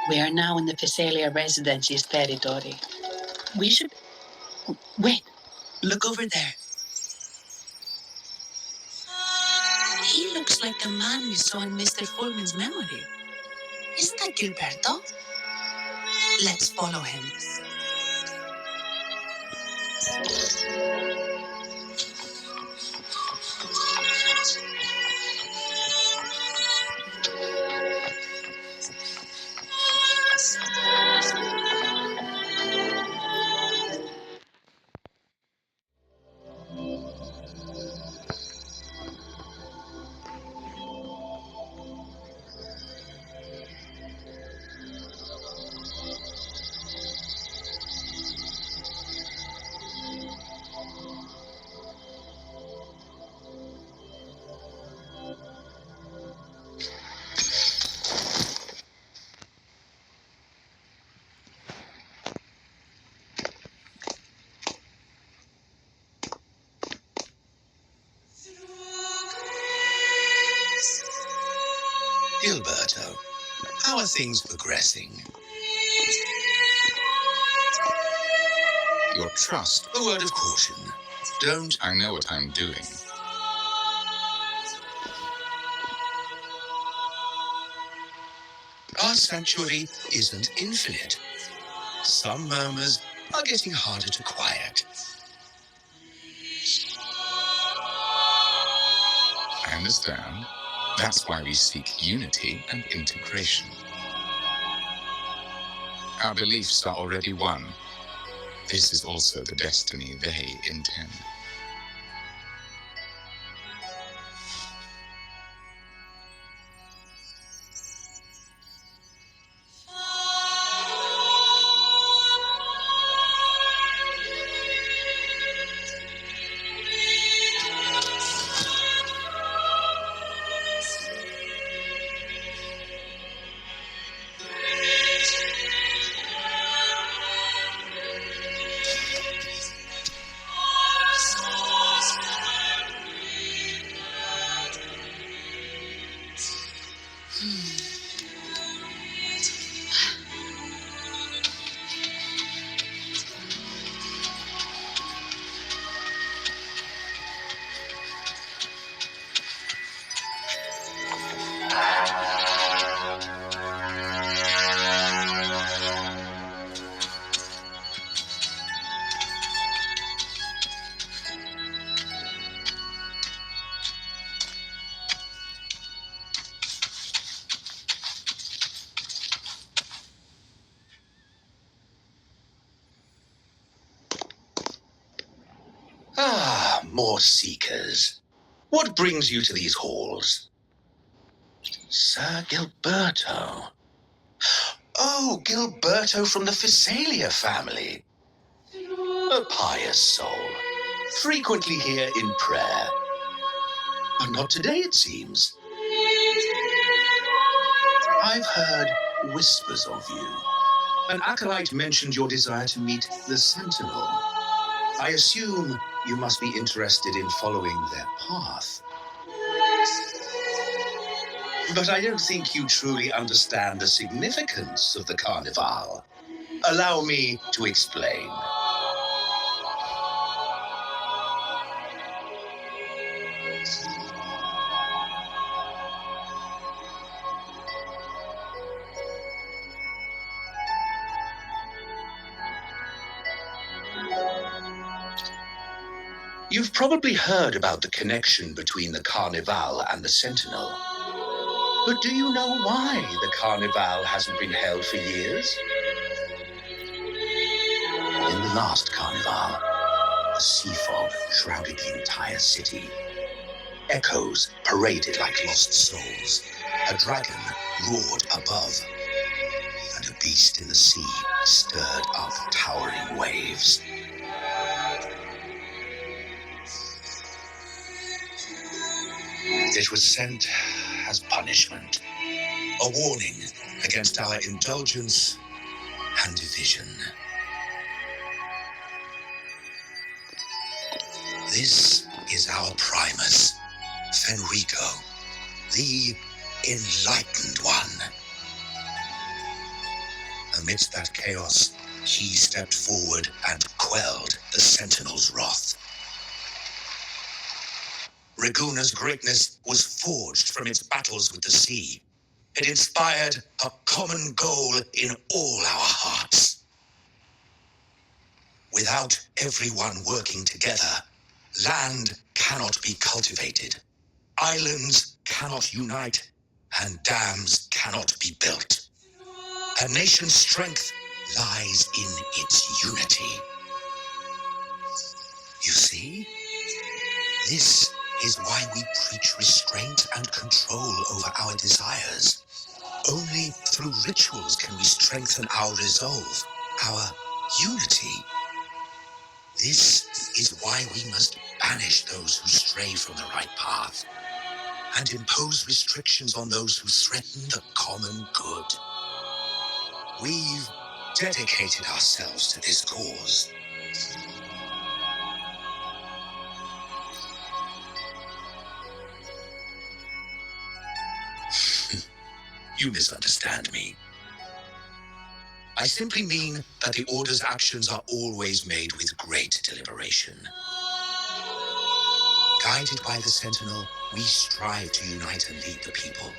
We are now in the Phasalia Residency's territory. We should... Wait, look over there. He looks like the man we saw in Mr. Fulman's memory. Isn't that Gilberto? Let's follow him. Gilberto, how are things progressing? Your trust. A word of caution. Don't... I know what I'm doing. Our sanctuary isn't infinite. Some murmurs are getting harder to quiet. I understand. That's why we seek unity and integration. Our beliefs are already one. This is also the destiny they intend. Ah, more seekers. What brings you to these halls? Sir Gilberto. Oh, Gilberto from the Physalia family. A pious soul. Frequently here in prayer. But not today, it seems. I've heard whispers of you. An acolyte mentioned your desire to meet the Sentinel. I assume you must be interested in following their path. But I don't think you truly understand the significance of the Carnival. Allow me to explain. You've probably heard about the connection between the Carnival and the Sentinel. But do you know why the Carnival hasn't been held for years? In the last Carnival, a sea fog shrouded the entire city. Echoes paraded like lost souls. A dragon roared above. And a beast in the sea stirred up towering waves. It was sent as punishment. A warning against our indulgence and division. This is our Primus, Fenrico, the Enlightened One. Amidst that chaos, he stepped forward and quelled the Sentinel's wrath. Raguna's greatness was forged from its battles with the sea. It inspired a common goal in all our hearts. Without everyone working together, land cannot be cultivated, islands cannot unite, and dams cannot be built. A nation's strength lies in its unity. You see, this is why we preach restraint and control over our desires. Only through rituals can we strengthen our resolve, our unity. This is why we must banish those who stray from the right path and impose restrictions on those who threaten the common good. We've dedicated ourselves to this cause. You misunderstand me. I simply mean that the Order's actions are always made with great deliberation. Guided by the Sentinel, we strive to unite and lead the people.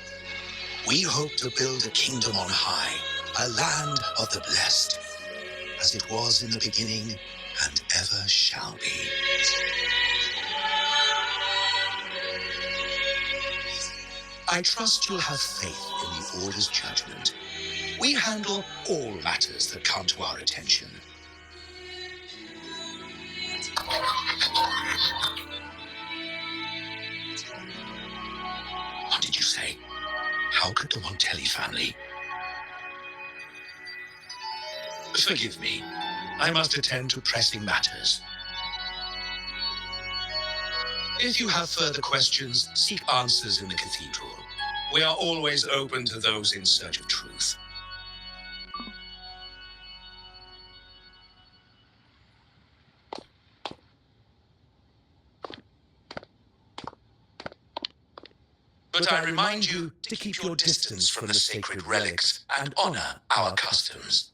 We hope to build a kingdom on high, a land of the blessed, as it was in the beginning and ever shall be. I trust you'll have faith in the Order's judgment. We handle all matters that come to our attention. What did you say? How could the Montelli family? Forgive me. I must attend to pressing matters. If you have further questions, seek answers in the cathedral. We are always open to those in search of truth. But I remind you to keep your distance from the sacred relics and honor our customs.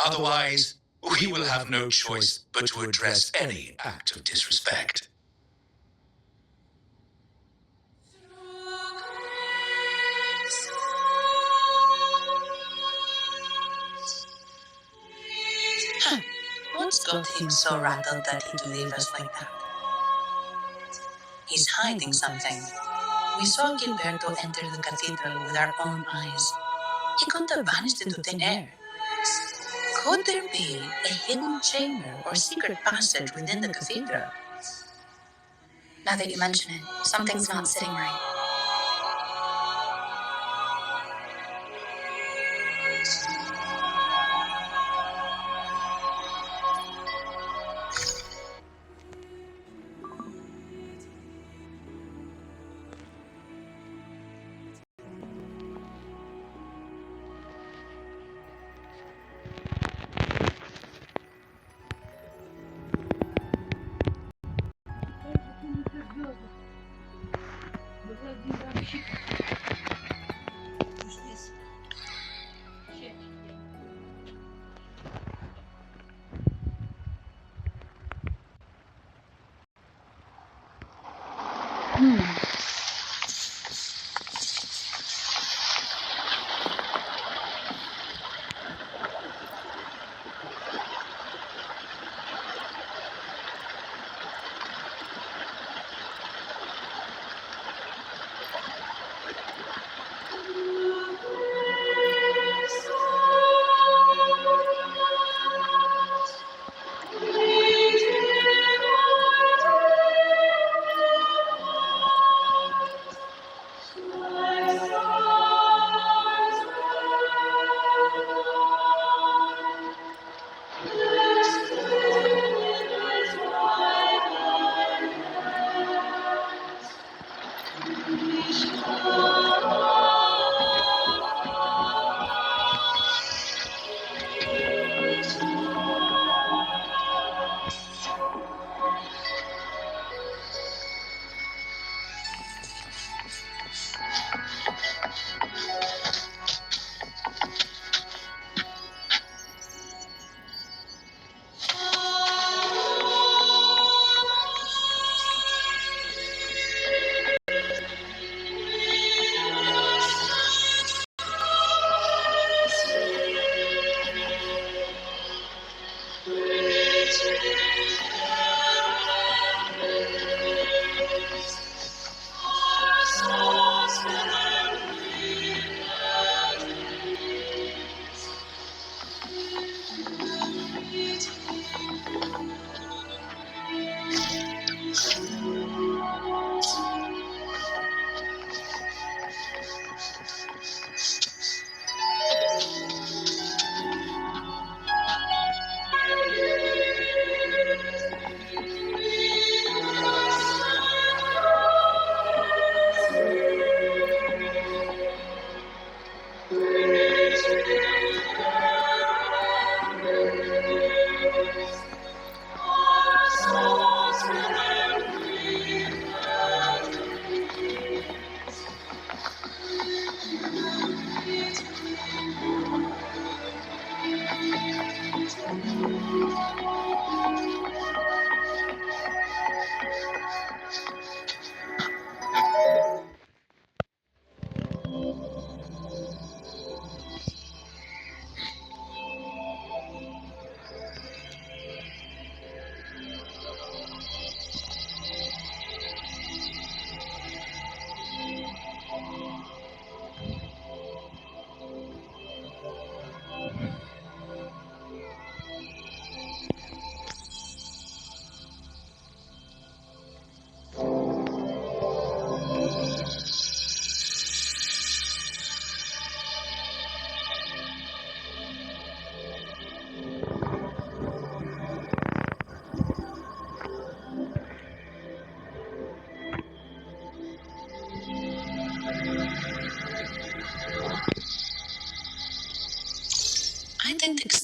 Otherwise, we will have no choice but to address any act of disrespect. What's got him so rattled that he'd leave us like that? He's hiding something. We saw Gilberto enter the cathedral with our own eyes. He couldn't have vanished into thin air. Could there be a hidden chamber or secret passage within the cathedral? Now that you mention it, something's not sitting right.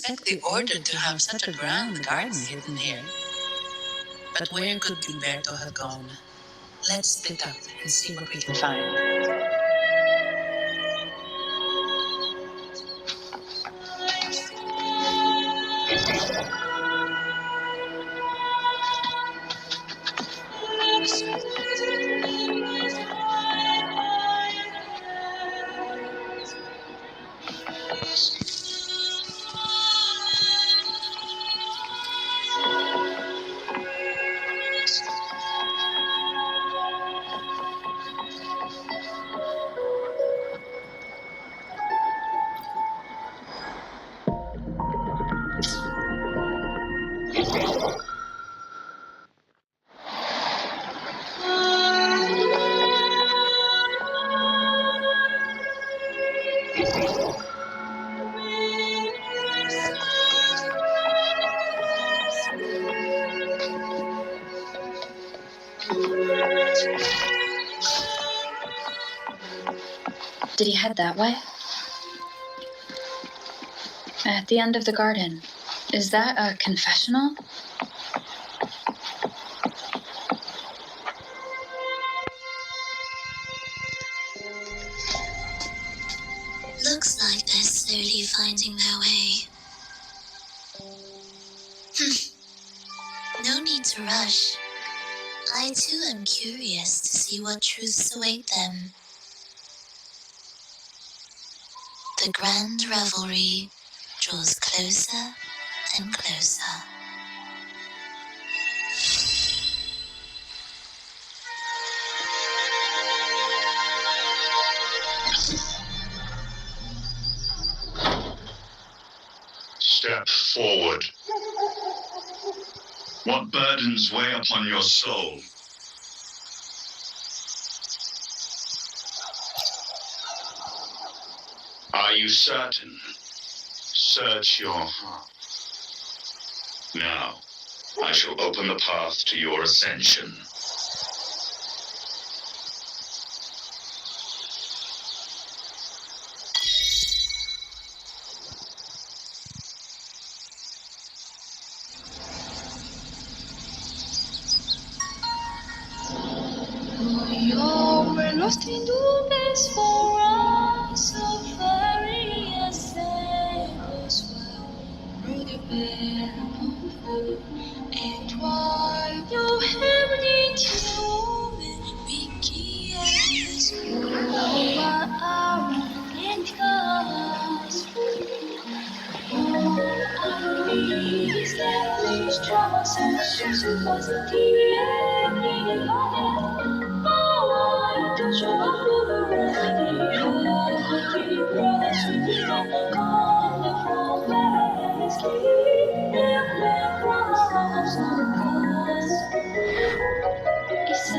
expect the Order to have such a grand garden hidden here. But where could Gilberto have gone? Let's split up and see what we can find. Did he head that way? At the end of the garden. Is that a confessional? Looks like they're slowly finding their way. No need to rush. I too am curious to see what truths await them. The grand revelry draws closer and closer. Step forward. What burdens weigh upon your soul? Are you certain? Search your heart. Now, I shall open the path to your ascension. We're lost in darkness for us, so various echoes through the bed of food. And while you have need to move, we kiss over our and cast. All is that which troubles us, so positive and needed. Don't you love the variety of the grass we can come from where sleep and cross us? It's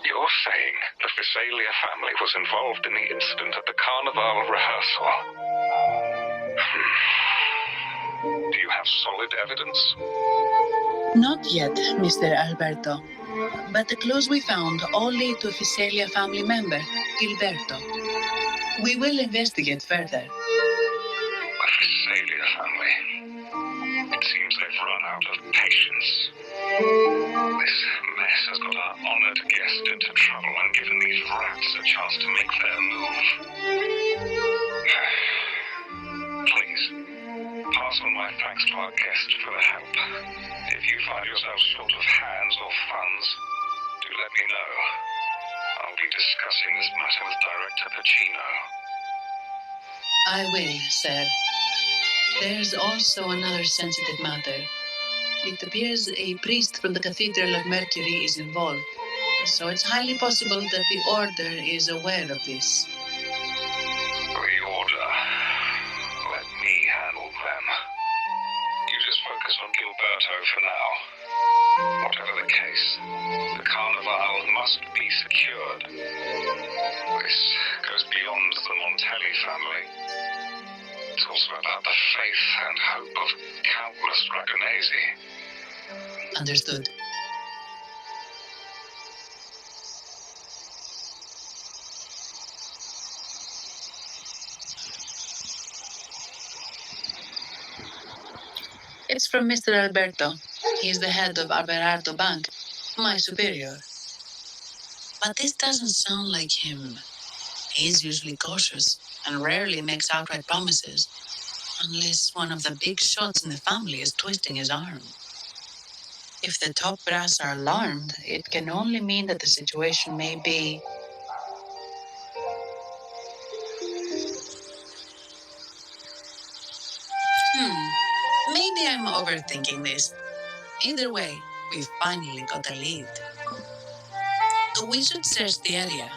You're saying the Visalia family was involved in the incident at the Carnival rehearsal? Do you have solid evidence? Not yet, Mr. Alberto. But the clues we found all lead to a Visalia family member, Gilberto. We will investigate further. vengeance. This mess has got our honored guest into trouble and given these rats a chance to make their move. Please, pass on my thanks to our guest for the help. If you find yourself short of hands or funds, do let me know. I'll be discussing this matter with Director Pacino. I will, sir. There's also another sensitive matter. It appears a priest from the Cathedral of Mercury is involved, so it's highly possible that the Order is aware of this. The Order. Let me handle them. You just focus on Gilberto for now. Whatever the case, the Carnival must be secured. This goes beyond the Montelli family. It's also about the faith and hope of countless Dragonesi. Understood. It's from Mr. Alberto. He's the head of Alberardo Bank, my superior. But this doesn't sound like him. He's usually cautious and rarely makes outright promises, unless one of the big shots in the family is twisting his arm. If the top brass are alarmed, it can only mean that the situation may be... Maybe I'm overthinking this. Either way, we finally got a lead. We should search the area.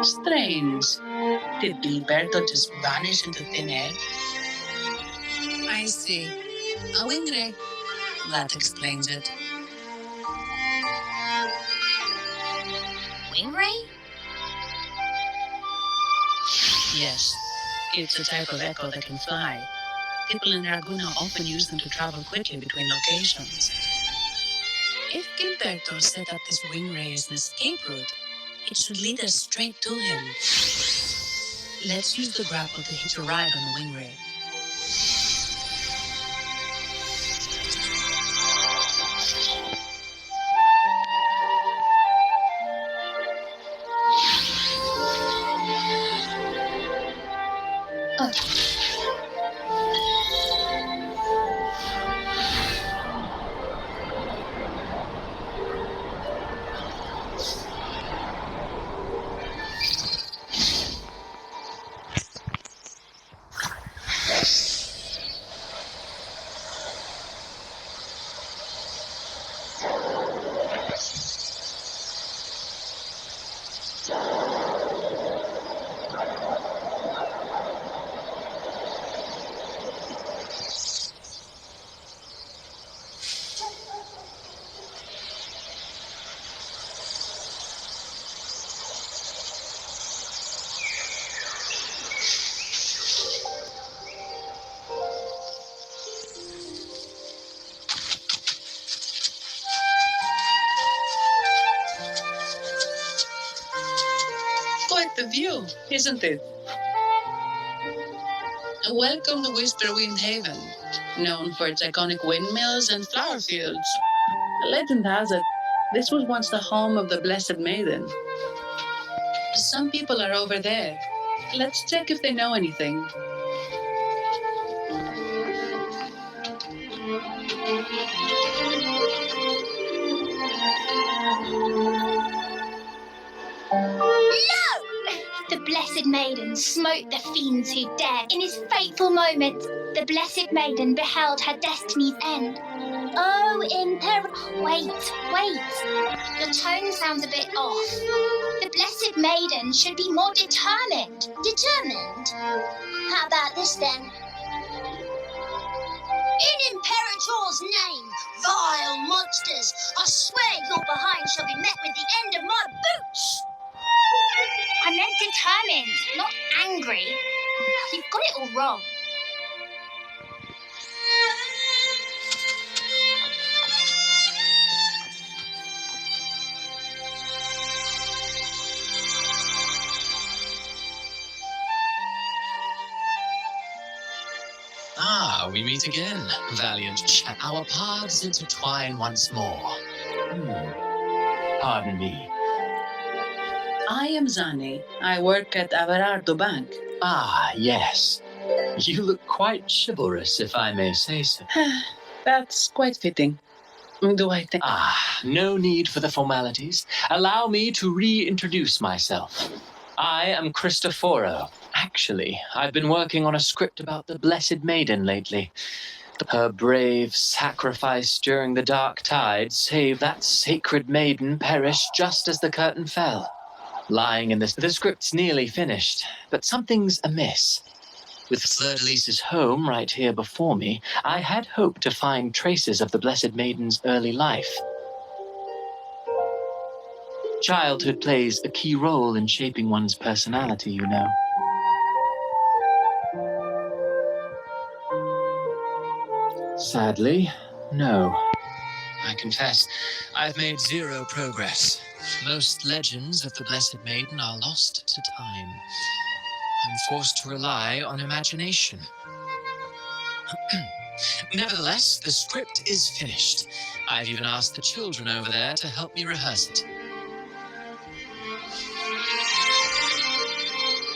Strange. Did Gilberto just vanish into thin air? I see. A wing ray. That explains it. Wing ray? Yes. It's a type of echo that can fly. People in Laguna often use them to travel quickly between locations. If Gilberto set up this wing ray as an escape route, it should lead us straight to him. Let's use the grapple to hitch a ride on the wing ray. Quite the view, isn't it? Welcome to Whisperwind Haven, known for its iconic windmills and flower fields. Legend has it, this was once the home of the Blessed Maiden. Some people are over there. Let's check if they know anything. The Blessed Maiden smote the fiends who dared. In his fateful moment, the Blessed Maiden beheld her destiny's end. Oh, Wait. The tone sounds a bit off. The Blessed Maiden should be more determined. Determined? How about this then? In Imperator You've got it all wrong. Ah, we meet again, valiant chap. Our paths intertwine once more. Pardon me. I am Zani. I work at Averardo Bank. Ah, yes. You look quite chivalrous, if I may say so. That's quite fitting. Do I think? Ah, no need for the formalities. Allow me to reintroduce myself. I am Cristoforo. Actually, I've been working on a script about the Blessed Maiden lately. Her brave sacrifice during the dark tide saved that sacred maiden perish just as the curtain fell. Lying in this, the script's nearly finished, but something's amiss. With Fleur-de-Lis's home right here before me, I had hoped to find traces of the Blessed Maiden's early life. Childhood plays a key role in shaping one's personality, you know. Sadly, no. I confess, I've made zero progress. Most legends of the Blessed Maiden are lost to time. I'm forced to rely on imagination. Nevertheless, the script is finished. I've even asked the children over there to help me rehearse it.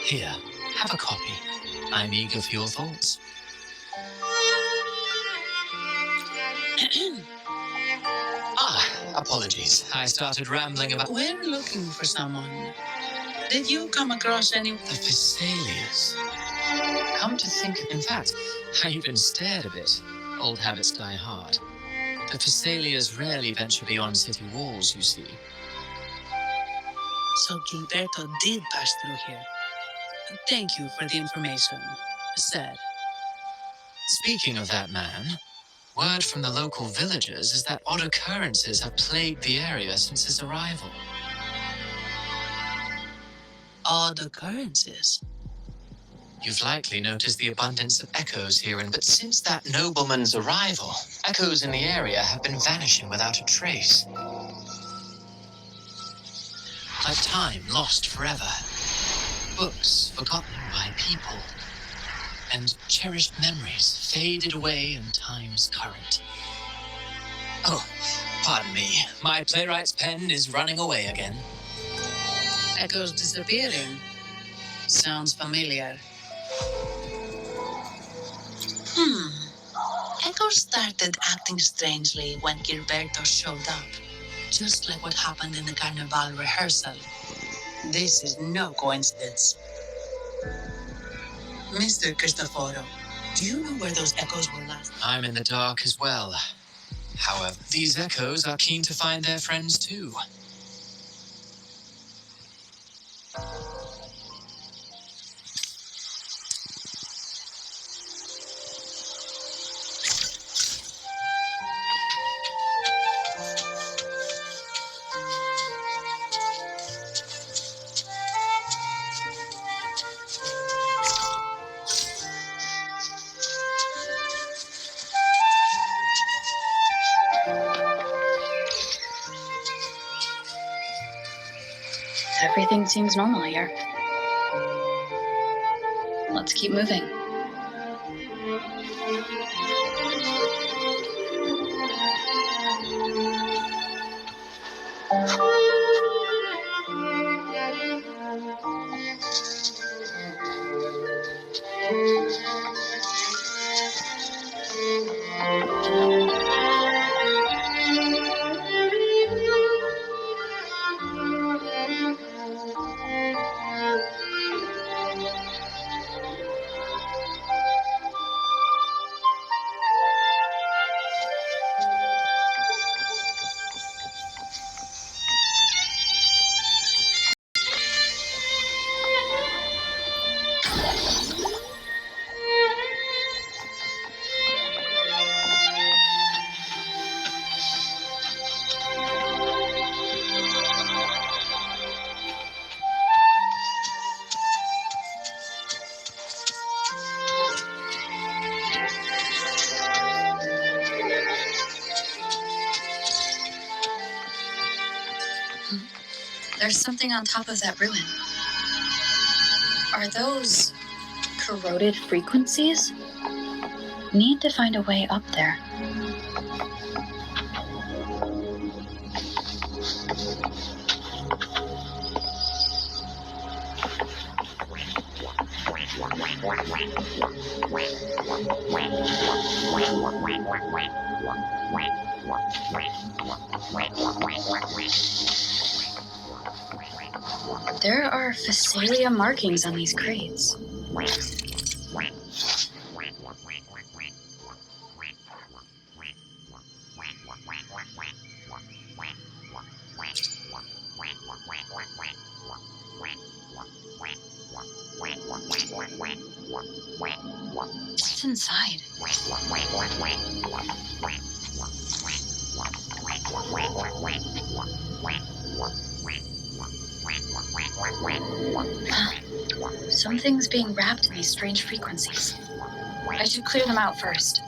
Here, have a copy. I'm eager for your thoughts. Apologies. I started rambling about... We're looking for someone. Did you come across any... The Thessalias. Come to think... In fact, I even stared a bit. Old habits die hard. The Thessalias rarely venture beyond city walls, you see. So Gilberto did pass through here. Thank you for the information. Sad. Speaking of that man, word from the local villagers is that odd occurrences have plagued the area since his arrival. Odd occurrences? You've likely noticed the abundance of echoes here, but since that nobleman's arrival, echoes in the area have been vanishing without a trace. Like time lost forever. Books forgotten by people. And cherished memories faded away in time's current. Oh, pardon me. My playwright's pen is running away again. Echoes disappearing. Sounds familiar. Echoes started acting strangely when Gilberto showed up. Just like what happened in the Carnival rehearsal. This is no coincidence. Mr. Cristoforo, do you know where those echoes were last? I'm in the dark as well. However, these echoes are keen to find their friends too. Everything seems normal here. Let's keep moving. There's something on top of that ruin. Are those Corroded frequencies? Need to find a way up there. There are Phasalia markings on these crates. What's inside? Something's being wrapped in these strange frequencies. I should clear them out first.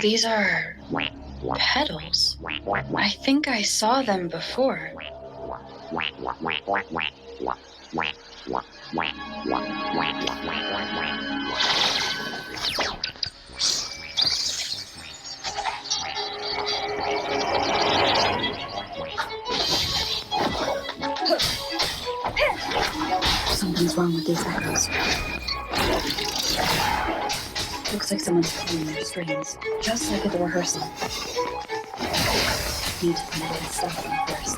These are petals. I think I saw them before. Something's wrong with these echoes. Looks like someone's pulling their strings, just like at the rehearsal. Need to find a way to stop them first.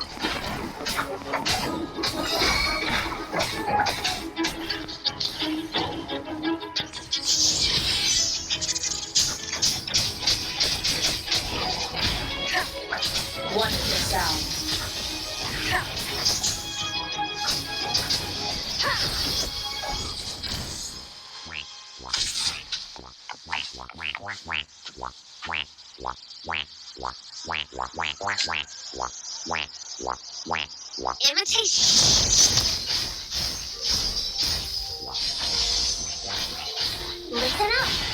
Wonderful sound. Imitation. Listen up.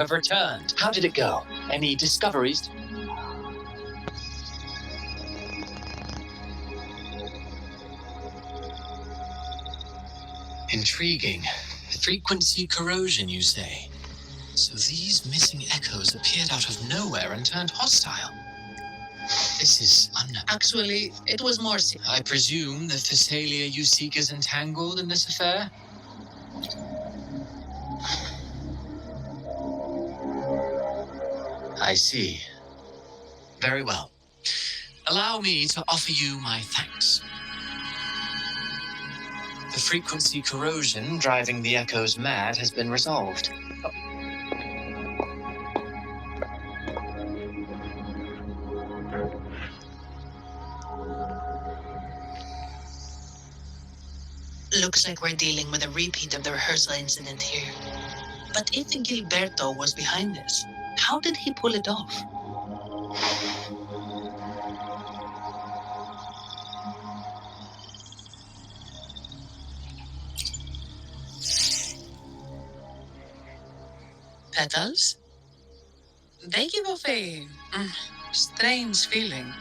have returned. How did it go? Any discoveries? Intriguing. Frequency corrosion, you say? So these missing echoes appeared out of nowhere and turned hostile. This is Actually, it was more I presume the Physalia you seek is entangled in this affair? I see. Very well. Allow me to offer you my thanks. The frequency corrosion driving the echoes mad has been resolved. Looks like we're dealing with a repeat of the rehearsal incident here. But if Gilberto was behind this, how did he pull it off? Petals? They give off a strange feeling.